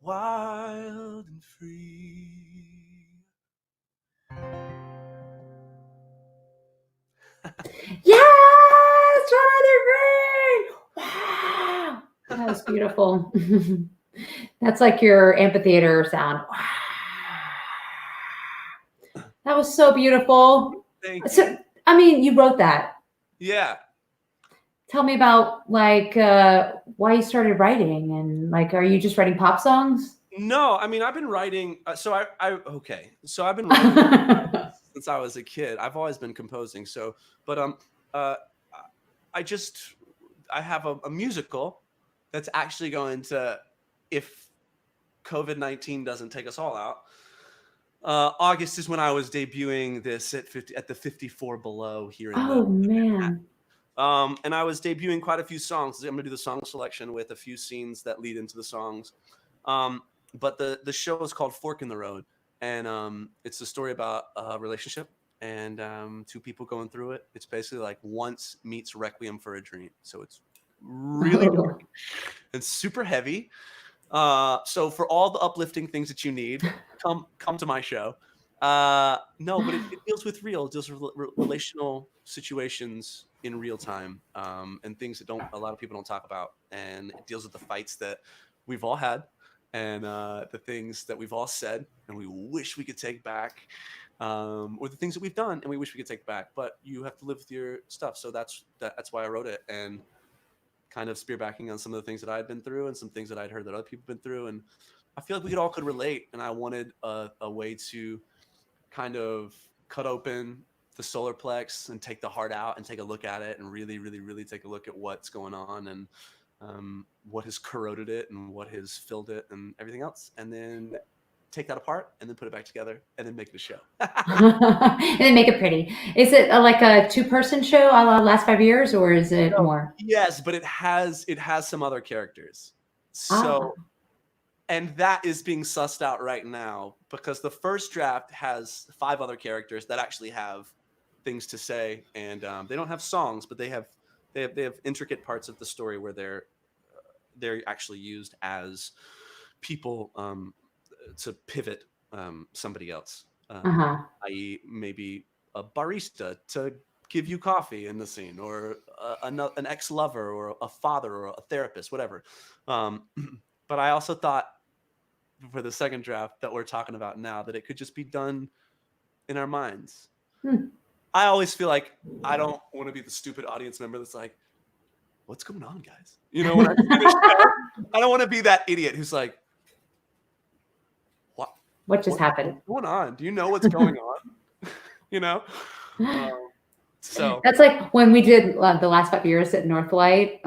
[SPEAKER 2] Wild and free.
[SPEAKER 1] Yes, Jonathan Green! Wow, that was beautiful. That's like your amphitheater sound. Wow. That was so beautiful.
[SPEAKER 2] Thank you.
[SPEAKER 1] So, I mean, you wrote that.
[SPEAKER 2] Yeah.
[SPEAKER 1] Tell me about like why you started writing, and like, are you just writing pop songs?
[SPEAKER 2] No, I mean, I've been writing. So I've been writing since I was a kid. I've always been composing. So, but uh, I just I have a musical that's actually going to, if COVID-19 doesn't take us all out. August is when I was debuting this at the 54 Below here in
[SPEAKER 1] Oh man.
[SPEAKER 2] and I was debuting quite a few songs. I'm gonna do the song selection with a few scenes that lead into the songs. but the show is called Fork in the Road, and it's a story about a relationship and two people going through it. It's basically like Once meets Requiem for a Dream, so it's really dark and super heavy. So for all the uplifting things that you need, come to my show. No, but it deals with it deals with relational situations in real time, and things that a lot of people don't talk about. And it deals with the fights that we've all had, and the things that we've all said and we wish we could take back, or the things that we've done and we wish we could take back. But you have to live with your stuff. So that's why I wrote it, and kind of spearbacking on some of the things that I had been through and some things that I'd heard that other people been through. And I feel like we all could relate. And I wanted a way to kind of cut open the solar plex and take the heart out and take a look at it and really, really, really take a look at what's going on and what has corroded it and what has filled it and everything else. And then take that apart and then put it back together and then make it a show.
[SPEAKER 1] And then make it pretty. Is it like a 2-person show a la Last 5 Years, or is it more?
[SPEAKER 2] Yes, but it has some other characters. So, and that is being sussed out right now because the first draft has 5 other characters that actually have things to say, and they don't have songs, but they have intricate parts of the story where they're actually used as people to pivot somebody else, i.e. maybe a barista to give you coffee in the scene, or an ex-lover, or a father, or a therapist, whatever. But I also thought for the second draft that we're talking about now that it could just be done in our minds. I always feel like I don't want to be the stupid audience member that's like, what's going on, guys? You know, when I finish I don't want to be that idiot who's like,
[SPEAKER 1] what just happened?
[SPEAKER 2] What's going on? Do you know what's going on? You know? So
[SPEAKER 1] that's like when we did the Last 5 Years at Northlight,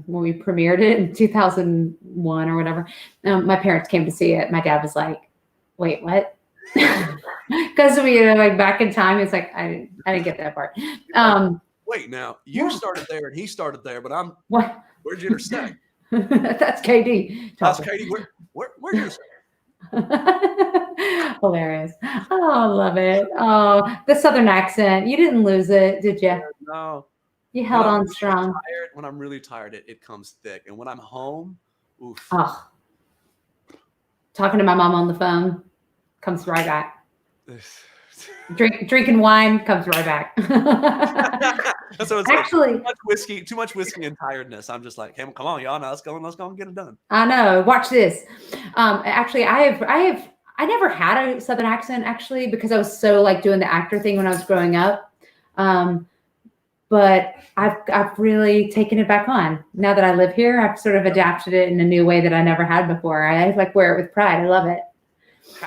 [SPEAKER 1] when we premiered it in 2001 or whatever. My parents came to see it. My dad was like, wait, what? Because we like back in time, it's like I didn't get that part.
[SPEAKER 2] Wait, now you started there and he started there, but
[SPEAKER 1] what?
[SPEAKER 2] Where'd you intersect?
[SPEAKER 1] That's KD.
[SPEAKER 2] That's KD. Where'd you intersect?
[SPEAKER 1] Hilarious. Oh, I love it. Oh, the Southern accent. You didn't lose it, did you?
[SPEAKER 2] No.
[SPEAKER 1] You held on strong.
[SPEAKER 2] When I'm really tired, it comes thick. And when I'm home, oof.
[SPEAKER 1] Oh. Talking to my mom on the phone comes right back. Drinking wine comes right back.
[SPEAKER 2] So it's
[SPEAKER 1] actually
[SPEAKER 2] too much whiskey and tiredness. I'm just like, hey, come on, y'all. Now let's go and get it done.
[SPEAKER 1] I know. Watch this. Actually, I never had a Southern accent actually because I was so like doing the actor thing when I was growing up. But I've really taken it back on now that I live here. I've sort of adapted it in a new way that I never had before. I like wear it with pride. I love it.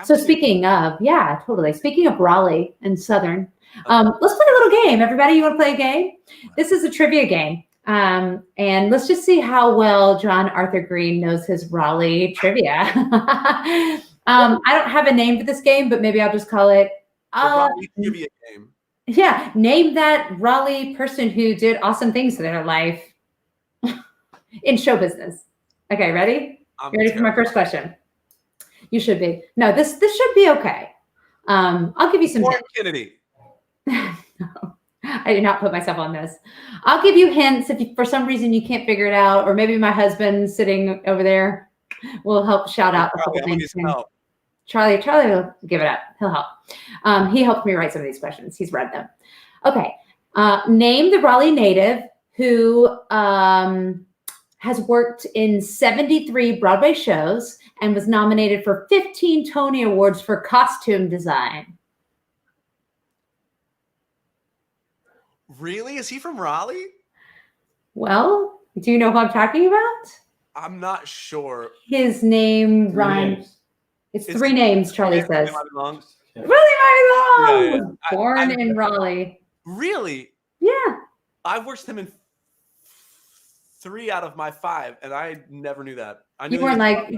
[SPEAKER 1] So speaking of, yeah, totally. Speaking of Raleigh and Southern, let's play a little game. Everybody, you want to play a game? This is a trivia game. And let's just see how well John Arthur Greene knows his Raleigh trivia. I don't have a name for this game, but maybe I'll just call it
[SPEAKER 2] the Raleigh trivia game.
[SPEAKER 1] Yeah, name that Raleigh person who did awesome things in their life in show business. Okay, ready? You ready for my first question? You should be. No, this should be okay. I'll give you some hints.
[SPEAKER 2] Kennedy.
[SPEAKER 1] No, I did not put myself on this. I'll give you hints if for some reason you can't figure it out, or maybe my husband sitting over there will help shout out a couple things. Charlie will give it up. He'll help. He helped me write some of these questions. He's read them. Okay. Name the Raleigh native who has worked in 73 Broadway shows and was nominated for 15 Tony Awards for costume design.
[SPEAKER 2] Really? Is he from Raleigh?
[SPEAKER 1] Well, do you know who I'm talking about?
[SPEAKER 2] I'm not sure.
[SPEAKER 1] His name rhymes. It's 3 names, Charlie says. Really, Long.
[SPEAKER 2] Yeah.
[SPEAKER 1] Born in Raleigh.
[SPEAKER 2] Really?
[SPEAKER 1] Yeah.
[SPEAKER 2] I've watched him in 3 out of my 5, and I never knew that. I knew
[SPEAKER 1] you weren't like,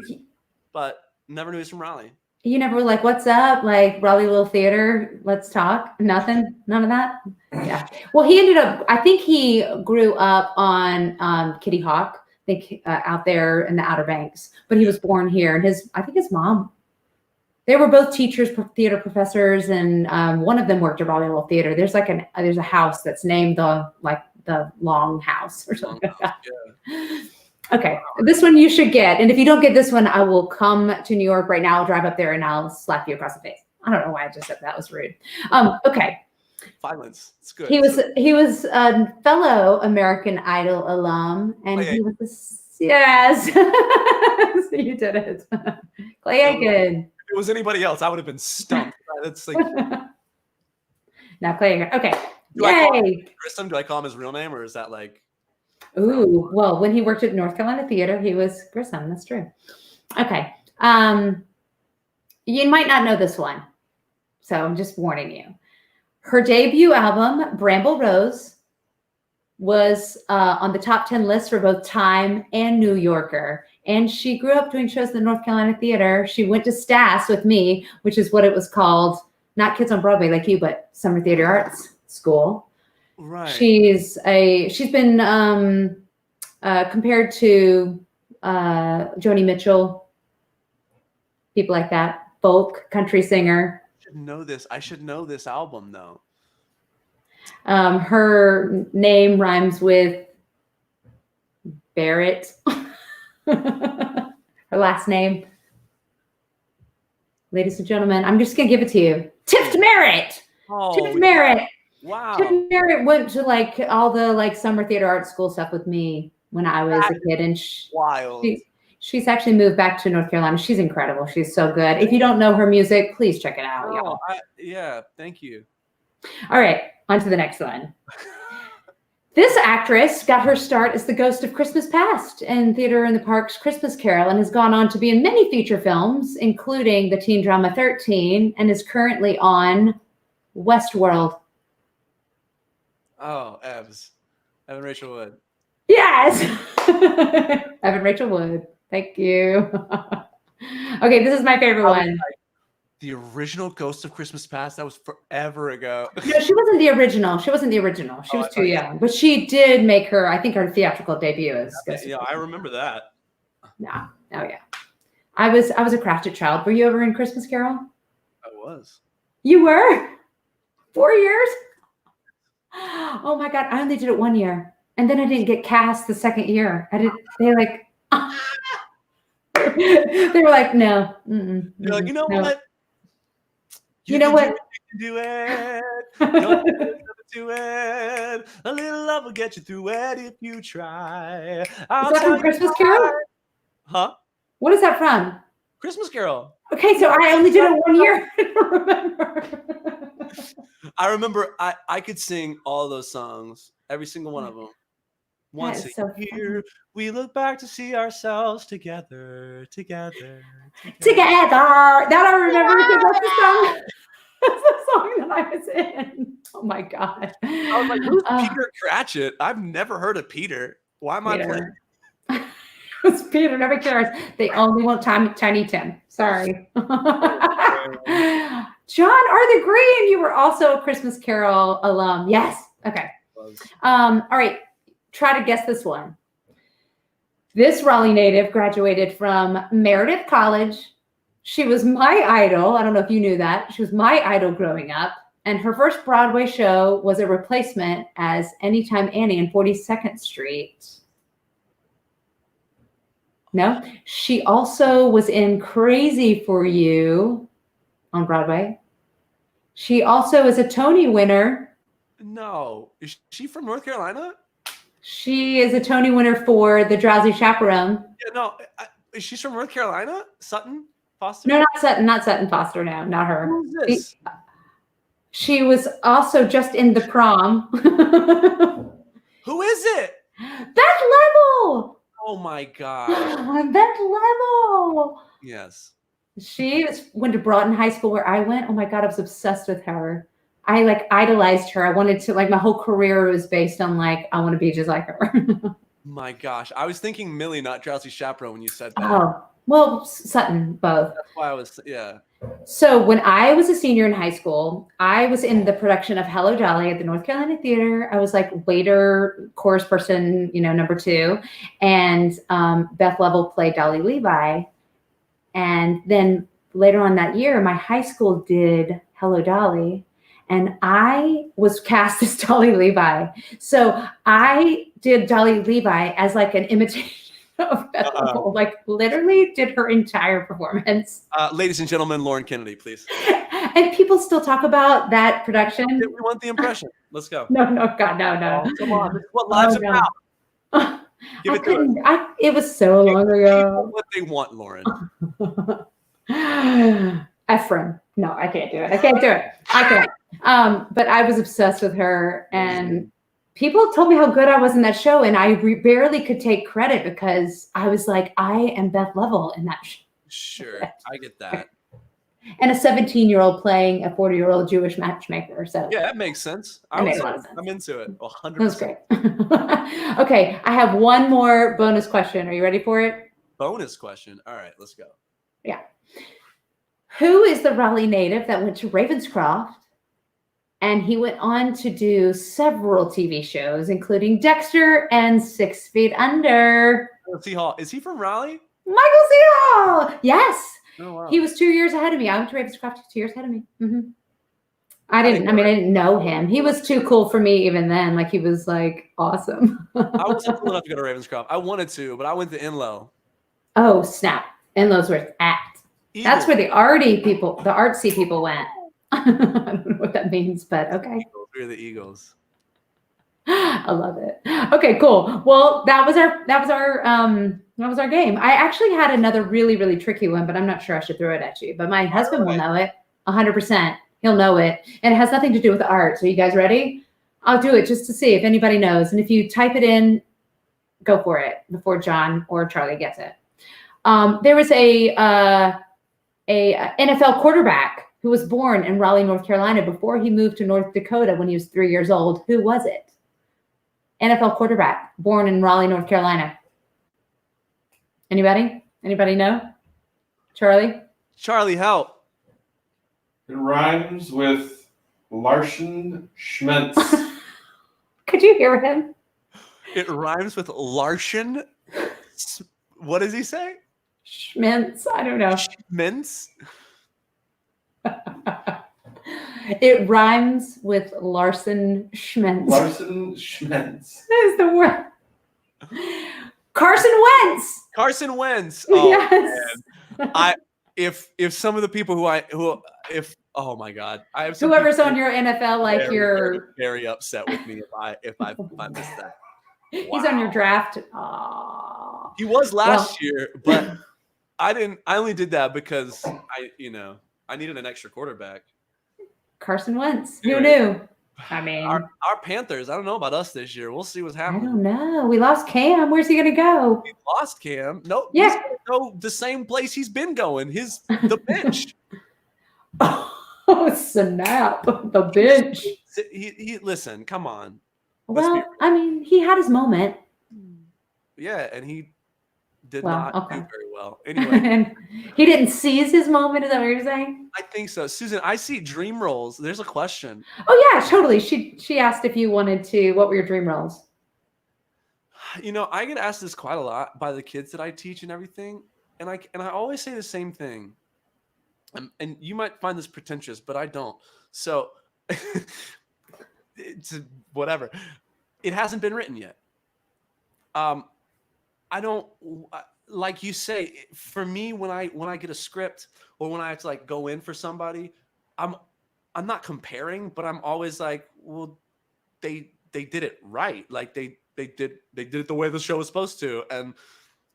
[SPEAKER 2] but never knew he was from Raleigh.
[SPEAKER 1] You never were like, what's up? Like Raleigh Little Theater, let's talk. Nothing, none of that. Yeah. Well, he ended up, I think he grew up on Kitty Hawk. think out there in the Outer Banks, but he was born here, and I think his mom, they were both teachers, theater professors, and one of them worked at Raleigh Theater. There's a house that's named the Long House or something like that.
[SPEAKER 2] Yeah.
[SPEAKER 1] Okay, this one you should get, and if you don't get this one, I will come to New York right now. I'll drive up there and I'll slap you across the face. I don't know why I just said that was rude. Okay.
[SPEAKER 2] Violence. It's good.
[SPEAKER 1] He was a fellow American Idol alum, and he was yes. So you did it, Clay Aiken.
[SPEAKER 2] If it was anybody else, I would have been stumped. That's like
[SPEAKER 1] now Clay Aiken. Okay.
[SPEAKER 2] Do I call him his real name, or is that like?
[SPEAKER 1] Ooh, well, when he worked at North Carolina Theater, he was Grissom. That's true. Okay. You might not know this one, so I'm just warning you. Her debut album, Bramble Rose, was on the top 10 list for both Time and New Yorker. And she grew up doing shows at the North Carolina Theater. She went to STAS with me, which is what it was called. Not Kids on Broadway like you, but Summer Theater Arts School.
[SPEAKER 2] Right.
[SPEAKER 1] She's been compared to Joni Mitchell, people like that, folk, country singer.
[SPEAKER 2] I should know this album though.
[SPEAKER 1] Her name rhymes with Barrett. Her last name. Ladies and gentlemen, I'm just gonna give it to you. Tift Merritt. Tift Merritt.
[SPEAKER 2] Wow.
[SPEAKER 1] Tift Merritt went to like all the like Summer Theater Art School stuff with me when I was a kid, and
[SPEAKER 2] wild.
[SPEAKER 1] She's actually moved back to North Carolina. She's incredible. She's so good. If you don't know her music, please check it out, y'all.
[SPEAKER 2] Yeah, thank you.
[SPEAKER 1] All right, on to the next one. This actress got her start as the ghost of Christmas Past in Theater in the Park's Christmas Carol, and has gone on to be in many feature films, including the teen drama 13, and is currently on Westworld.
[SPEAKER 2] Oh, Evan Rachel Wood.
[SPEAKER 1] Yes. Evan Rachel Wood. Thank you. Okay, this is my favorite one.
[SPEAKER 2] The original Ghost of Christmas Past? That was forever ago.
[SPEAKER 1] No, she wasn't the original. She was too young. But she did make her theatrical debut as Ghost.
[SPEAKER 2] Yeah, I remember that.
[SPEAKER 1] Yeah. Oh yeah. I was a crafted child. Were you ever in Christmas Carol?
[SPEAKER 2] I was.
[SPEAKER 1] You were? 4 years? Oh my God. I only did it 1 year. And then I didn't get cast the second year. They were like, no.
[SPEAKER 2] You're like, you know
[SPEAKER 1] no.
[SPEAKER 2] what?
[SPEAKER 1] You know what?
[SPEAKER 2] You can do it. Do it. A little love will get you through it if you try.
[SPEAKER 1] Is that from Christmas Carol?
[SPEAKER 2] Huh?
[SPEAKER 1] What is that from?
[SPEAKER 2] Christmas Carol.
[SPEAKER 1] Okay, so I only did it 1 year. I don't remember.
[SPEAKER 2] I remember I could sing all those songs, every single one of them. Once a year, we look back to see ourselves together.
[SPEAKER 1] That I remember because that's the song. That's the song that I was in. Oh my God.
[SPEAKER 2] I was like, who's Peter Cratchit? I've never heard of Peter. Why am I playing?
[SPEAKER 1] It's Peter, nobody cares. They only want Tiny Tim. Sorry. John Arthur Greene, you were also a Christmas Carol alum. Yes. Okay. All right. Try to guess this one. This Raleigh native graduated from Meredith College. She was my idol. I don't know if you knew that. She was my idol growing up. And her first Broadway show was a replacement as Anytime Annie in 42nd Street. No? She also was in Crazy for You on Broadway. She also is a Tony winner.
[SPEAKER 2] No. Is she from North Carolina?
[SPEAKER 1] She is a Tony winner for The Drowsy Chaperone.
[SPEAKER 2] Yeah, no. She's from North Carolina? Sutton Foster?
[SPEAKER 1] No, not Sutton Foster. No, not her.
[SPEAKER 2] Who is this?
[SPEAKER 1] She was also just in The Prom.
[SPEAKER 2] Who is it?
[SPEAKER 1] Beth Level.
[SPEAKER 2] Oh my God.
[SPEAKER 1] Beth Level.
[SPEAKER 2] Yes.
[SPEAKER 1] She went to Broughton High School where I went. Oh my God, I was obsessed with her. I idolized her. I wanted to my whole career was based on I want to be just like her.
[SPEAKER 2] My gosh. I was thinking Millie, not Drowsy Chaperone when you said that.
[SPEAKER 1] Oh, well, Sutton, both.
[SPEAKER 2] That's why I was, yeah.
[SPEAKER 1] So when I was a senior in high school, I was in the production of Hello Dolly at the North Carolina Theater. I was like waiter, chorus person, number 2. And Beth Level played Dolly Levi. And then later on that year, my high school did Hello Dolly. And I was cast as Dolly Levi. So I did Dolly Levi as like an imitation of Beth Level, like literally did her entire performance.
[SPEAKER 2] Ladies and gentlemen, Lauren Kennedy, please.
[SPEAKER 1] And people still talk about that production.
[SPEAKER 2] We want the impression. Let's go.
[SPEAKER 1] No, God, no.
[SPEAKER 2] Oh, come on. This is what live's about. Give it to us.
[SPEAKER 1] It was so long ago.
[SPEAKER 2] What they want, Lauren.
[SPEAKER 1] Ephraim. No, I can't do it. I can't. But I was obsessed with her, and people told me how good I was in that show, and I barely could take credit because I was like, I am Beth Level in that show.
[SPEAKER 2] Sure, I get that.
[SPEAKER 1] And a 17-year-old playing a 40-year-old Jewish matchmaker. So
[SPEAKER 2] yeah, that makes sense. I'm into it. 100%.
[SPEAKER 1] That was great. Okay, I have one more bonus question. Are you ready for it?
[SPEAKER 2] Bonus question. All right, let's go.
[SPEAKER 1] Yeah. Who is the Raleigh native that went to Ravenscroft? And he went on to do several TV shows, including Dexter and 6 Feet Under.
[SPEAKER 2] Michael C. Hall. Is he from Raleigh?
[SPEAKER 1] Michael C. Hall. Yes.
[SPEAKER 2] Oh, wow.
[SPEAKER 1] He was 2 years ahead of me. I went to Ravenscroft 2 years ahead of me. Mm-hmm. I didn't know him. He was too cool for me even then. Like, he was like awesome.
[SPEAKER 2] I wasn't cool enough to go to Ravenscroft. I wanted to, but I went to Inlow.
[SPEAKER 1] Oh, snap. Inlow's where it's at.
[SPEAKER 2] Eagle.
[SPEAKER 1] That's where the artsy people went. I don't know what that means, but okay.
[SPEAKER 2] We're the Eagles.
[SPEAKER 1] I love it. Okay, cool. Well, that was our game. I actually had another really, really tricky one, but I'm not sure I should throw it at you. But my husband will know it 100%. He'll know it. And it has nothing to do with the art. So you guys ready? I'll do it just to see if anybody knows. And if you type it in, go for it before John or Charlie gets it. There was a NFL quarterback who was born in Raleigh, North Carolina before he moved to North Dakota when he was 3 years old. Who was it? NFL quarterback born in Raleigh, North Carolina. Anybody? Anybody know? Charlie?
[SPEAKER 2] Charlie, help.
[SPEAKER 3] It rhymes with Larson Schmentz.
[SPEAKER 1] Could you hear him?
[SPEAKER 2] It rhymes with Larson. What does he say?
[SPEAKER 1] Schmentz. I don't know.
[SPEAKER 2] Schmentz?
[SPEAKER 1] It rhymes with Larson Schmentz.
[SPEAKER 3] Larson Schmentz.
[SPEAKER 1] That is the word. Carson Wentz.
[SPEAKER 2] Carson Wentz. Oh,
[SPEAKER 1] yes.
[SPEAKER 2] Man. If some of the people oh my God, I have
[SPEAKER 1] whoever's on your NFL, like
[SPEAKER 2] you're very upset with me if I missed that.
[SPEAKER 1] Wow. He's on your draft. Aww.
[SPEAKER 2] He was last year, but I only did that because I needed an extra quarterback.
[SPEAKER 1] Carson Wentz. Who knew? I mean,
[SPEAKER 2] our Panthers. I don't know about us this year. We'll see what's happening.
[SPEAKER 1] I don't know. We lost Cam. Where's he gonna go?
[SPEAKER 2] We lost Cam. No,
[SPEAKER 1] yeah.
[SPEAKER 2] He's gonna go the same place he's been going. The bench.
[SPEAKER 1] Oh snap! The bench.
[SPEAKER 2] He listen. Come on.
[SPEAKER 1] Well, I mean, he had his moment.
[SPEAKER 2] Yeah, and he did not do very well. Anyway,
[SPEAKER 1] and he didn't seize his moment. Is that what you're saying?
[SPEAKER 2] I think so. Susan, I see dream roles. There's a question.
[SPEAKER 1] Oh yeah, totally. She asked if you wanted to. What were your dream roles?
[SPEAKER 2] I get asked this quite a lot by the kids that I teach and everything, and I always say the same thing. And you might find this pretentious, but I don't. So it's whatever. It hasn't been written yet. I don't, like you say, for me, when I get a script or when I have to like go in for somebody, I'm not comparing, but I'm always like, well, they did it right. Like they did it the way the show was supposed to. And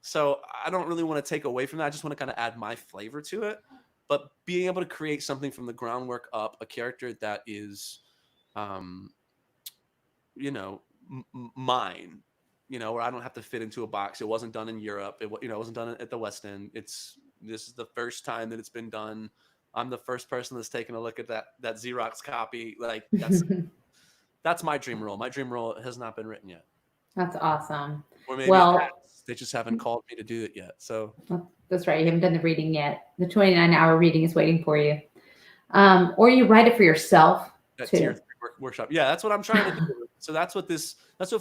[SPEAKER 2] so I don't really want to take away from that. I just want to kind of add my flavor to it. But being able to create something from the groundwork up, a character that is, mine, where I don't have to fit into a box. It wasn't done in Europe. It wasn't done at the West End. This is the first time that it's been done. I'm the first person that's taken a look at that Xerox copy. Like that's my dream role. My dream role has not been written yet.
[SPEAKER 1] That's awesome.
[SPEAKER 2] Or maybe They just haven't called me to do it yet. So
[SPEAKER 1] Well, that's right. You haven't done the reading yet. The 29-hour reading is waiting for you. Or you write it for yourself
[SPEAKER 2] that
[SPEAKER 1] too.
[SPEAKER 2] tier 3 workshop. Yeah, that's what I'm trying to do. So that's what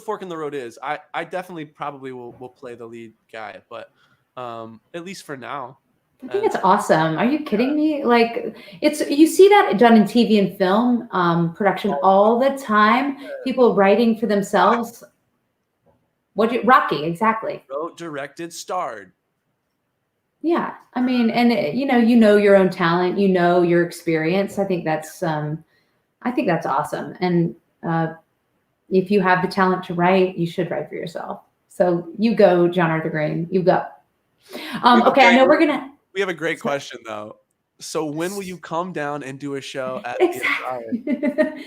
[SPEAKER 2] Fork in the Road is. I definitely probably will play the lead guy, but at least for now.
[SPEAKER 1] I think it's awesome. Are you kidding me? Like you see that done in TV and film production all the time. People writing for themselves. Rocky, exactly.
[SPEAKER 2] Wrote, directed, starred.
[SPEAKER 1] Yeah, I mean, and you know your own talent, you know your experience. I think that's awesome. And if you have the talent to write, you should write for yourself. So you go, John Arthur Greene. You go. Okay, I know
[SPEAKER 2] we have a great question though. So when will you come down and do a show at
[SPEAKER 1] exactly.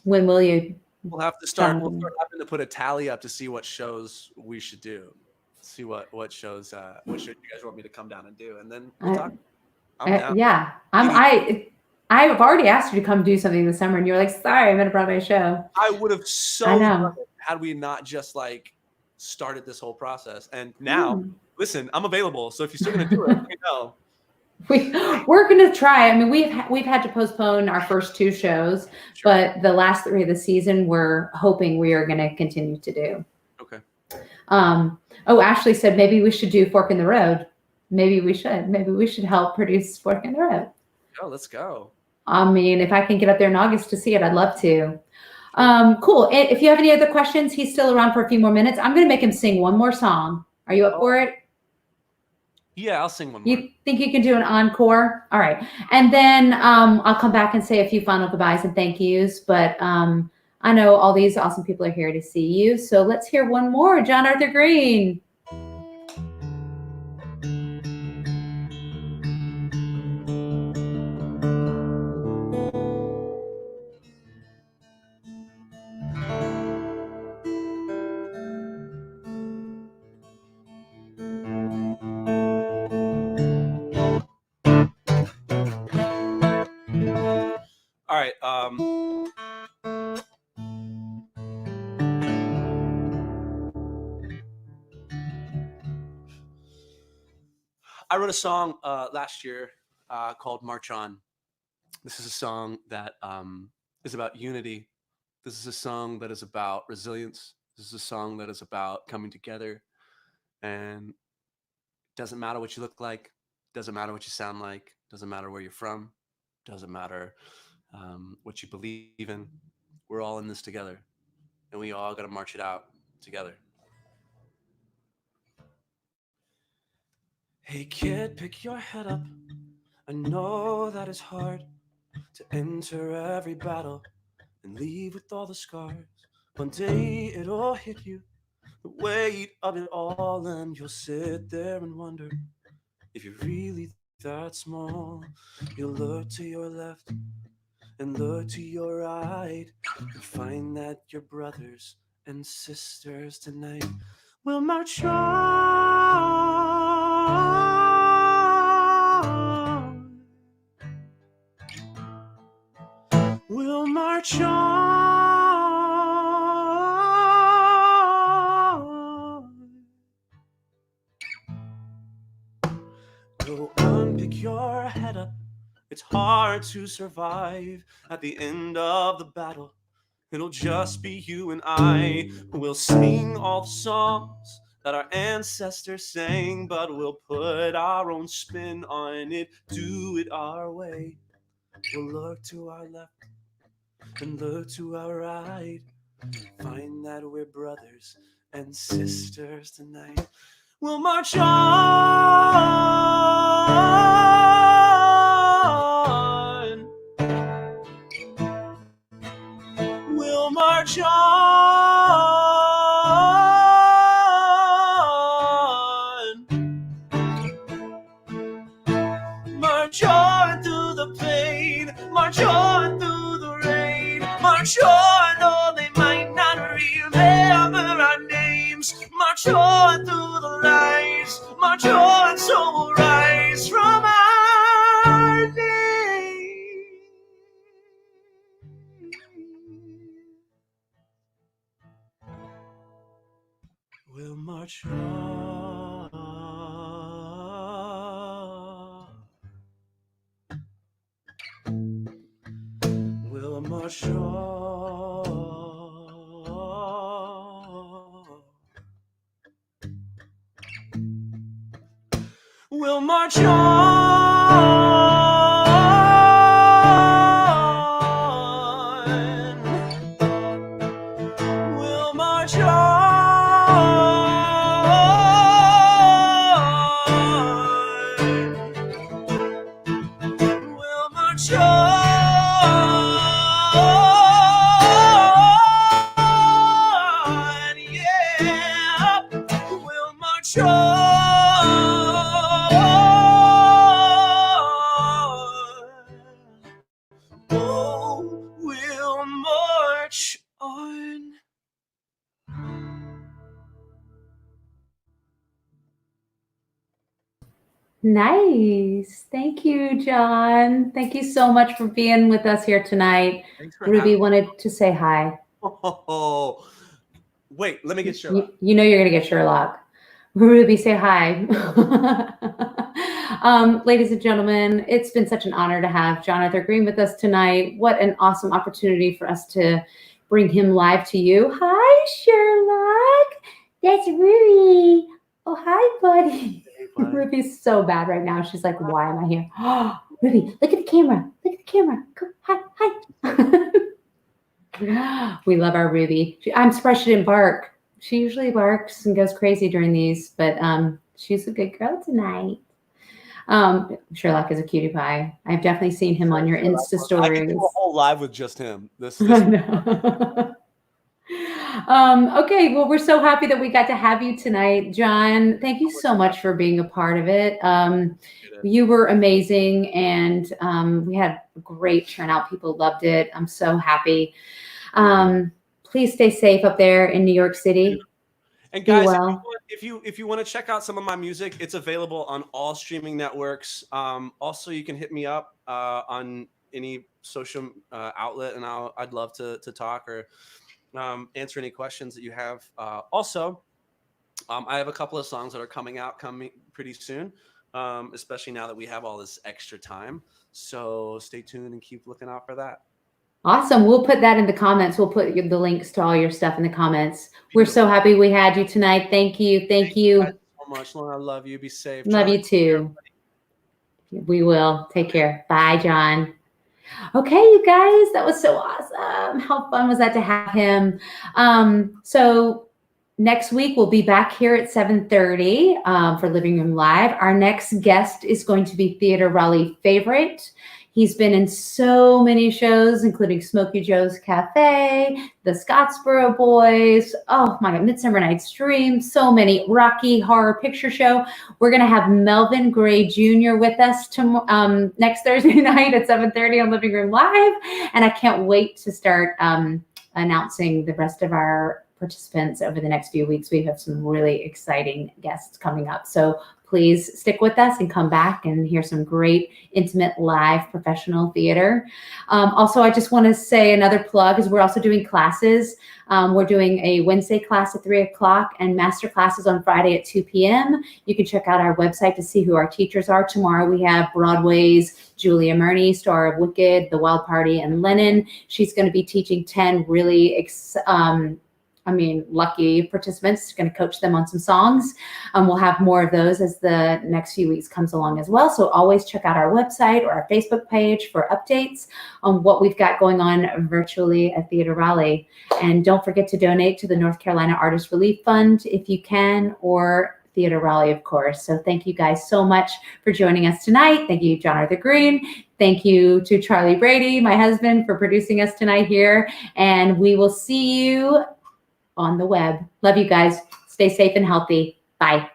[SPEAKER 1] When will you?
[SPEAKER 2] We'll have to start. We'll start having to put a tally up to see what shows we should do. See what shows you guys want me to come down and do, and then we'll talk. I'm down.
[SPEAKER 1] Yeah, I've already asked you to come do something this summer, and you're like, "Sorry, I'm at a Broadway show."
[SPEAKER 2] I would have loved it had we not just like started this whole process. And now, listen, I'm available. So if you're still gonna do it, let me know.
[SPEAKER 1] We're gonna try. I mean, we've had to postpone our first 2 shows, but the last 3 of the season, we're hoping we are going to continue to do.
[SPEAKER 2] Okay.
[SPEAKER 1] Ashley said maybe we should do Fork in the Road. Maybe we should help produce Fork in the Road.
[SPEAKER 2] Oh, let's go.
[SPEAKER 1] I mean, if I can get up there in August to see it, I'd love to. Cool. If you have any other questions, he's still around for a few more minutes. I'm going to make him sing one more song. Are you up for it?
[SPEAKER 2] Yeah, I'll sing one more.
[SPEAKER 1] You think you can do an encore? All right. And then I'll come back and say a few final goodbyes and thank yous. But I know all these awesome people are here to see you. So let's hear one more. John Arthur Greene.
[SPEAKER 2] All right. I wrote a song last year called March On. This is a song that is about unity. This is a song that is about resilience. This is a song that is about coming together. And it doesn't matter what you look like. Doesn't matter what you sound like. Doesn't matter where you're from. Doesn't matter what you believe in. We're all in this together. And we all got to march it out together. Hey kid, pick your head up. I know that it's hard to enter every battle and leave with all the scars. One day it'll hit you, the weight of it all, and you'll sit there and wonder if you're really that small. You'll look to your left and look to your right and find that your brothers and sisters tonight will march on. We'll march on. Go on, pick your head up. It's hard to survive at the end of the battle. It'll just be you and I who will sing all the songs that our ancestors sang, but we'll put our own spin on it, do it our way. We'll look to our left and look to our right, find that we're brothers and sisters tonight. We'll march on. We'll march on. March on through the pain. March on through the rain. March on, though they might not remember our names. March on through the lies. March on, so we'll rise from our name. We'll march on. We'll march on. We'll march on. We'll march on. We'll march on. Yeah. We'll march on. Oh, we'll march on.
[SPEAKER 1] Nice. Thank you, John. Thank you so much for being with us here tonight.
[SPEAKER 2] Thanks for
[SPEAKER 1] Ruby
[SPEAKER 2] having me.
[SPEAKER 1] wanted to say hi.
[SPEAKER 2] Oh, wait, let me get Sherlock.
[SPEAKER 1] You know you're going to get Sherlock. Ruby, say hi. Ladies and gentlemen, it's been such an honor to have John Arthur Greene with us tonight. What an awesome opportunity for us to bring him live to you. Hi, Sherlock. That's Ruby. Oh, hi, buddy.
[SPEAKER 2] Hey, buddy.
[SPEAKER 1] Ruby's so bad right now. She's like, why am I here? Ruby, look at the camera. Look at the camera. Come, hi. We love our Ruby. I'm surprised she didn't bark. She usually barks and goes crazy during these, but she's a good girl tonight. Sherlock is a cutie pie. I've definitely seen him on your Insta stories.
[SPEAKER 2] I could do a whole live with just him. This
[SPEAKER 1] Okay, well, we're so happy that we got to have you tonight, John. Thank you so much for being a part of it. You were amazing, and we had a great turnout. People loved it. I'm so happy. Please stay safe up there in New York City.
[SPEAKER 2] And guys, if you want to check out some of my music, it's available on all streaming networks. Also, you can hit me up on any social outlet, and I'd love to talk or answer any questions that you have. Also, I have a couple of songs that are coming pretty soon, especially now that we have all this extra time. So stay tuned and keep looking out for that.
[SPEAKER 1] Awesome. We'll put that in the comments. We'll put the links to all your stuff in the comments. We're so happy we had you tonight. Thank you. Thank you
[SPEAKER 2] so much, Lauren. I love you. Be safe.
[SPEAKER 1] Love you too. We will. Take care. Bye, John. Okay, you guys, that was so awesome. How fun was that to have him? So next week we'll be back here at 7:30 for Living Room Live. Our next guest is going to be Theater Raleigh favorite. He's been in so many shows, including Smokey Joe's Cafe, The Scottsboro Boys, oh my God, Midsummer Night's Dream, so many, Rocky Horror Picture Show. We're going to have Melvin Gray Jr. with us next Thursday night at 7:30 on Living Room Live. And I can't wait to start announcing the rest of our participants over the next few weeks. We have some really exciting guests coming up. So please stick with us and come back and hear some great intimate live professional theater. Also, I just want to say another plug is we're also doing classes. We're doing a Wednesday class at 3 o'clock and master classes on Friday at 2 p.m. You can check out our website to see who our teachers are. Tomorrow we have Broadway's Julia Murney, star of Wicked, The Wild Party, and Lennon. She's going to be teaching 10 really lucky participants. Going to coach them on some songs. We'll have more of those as the next few weeks comes along as well. So always check out our website or our Facebook page for updates on what we've got going on virtually at Theater Raleigh. And don't forget to donate to the North Carolina Artist Relief Fund if you can, or Theater Raleigh, of course. So thank you guys so much for joining us tonight. Thank you, John Arthur Greene. Thank you to Charlie Brady, my husband, for producing us tonight here. And we will see you on the web. Love you guys. Stay safe and healthy. Bye.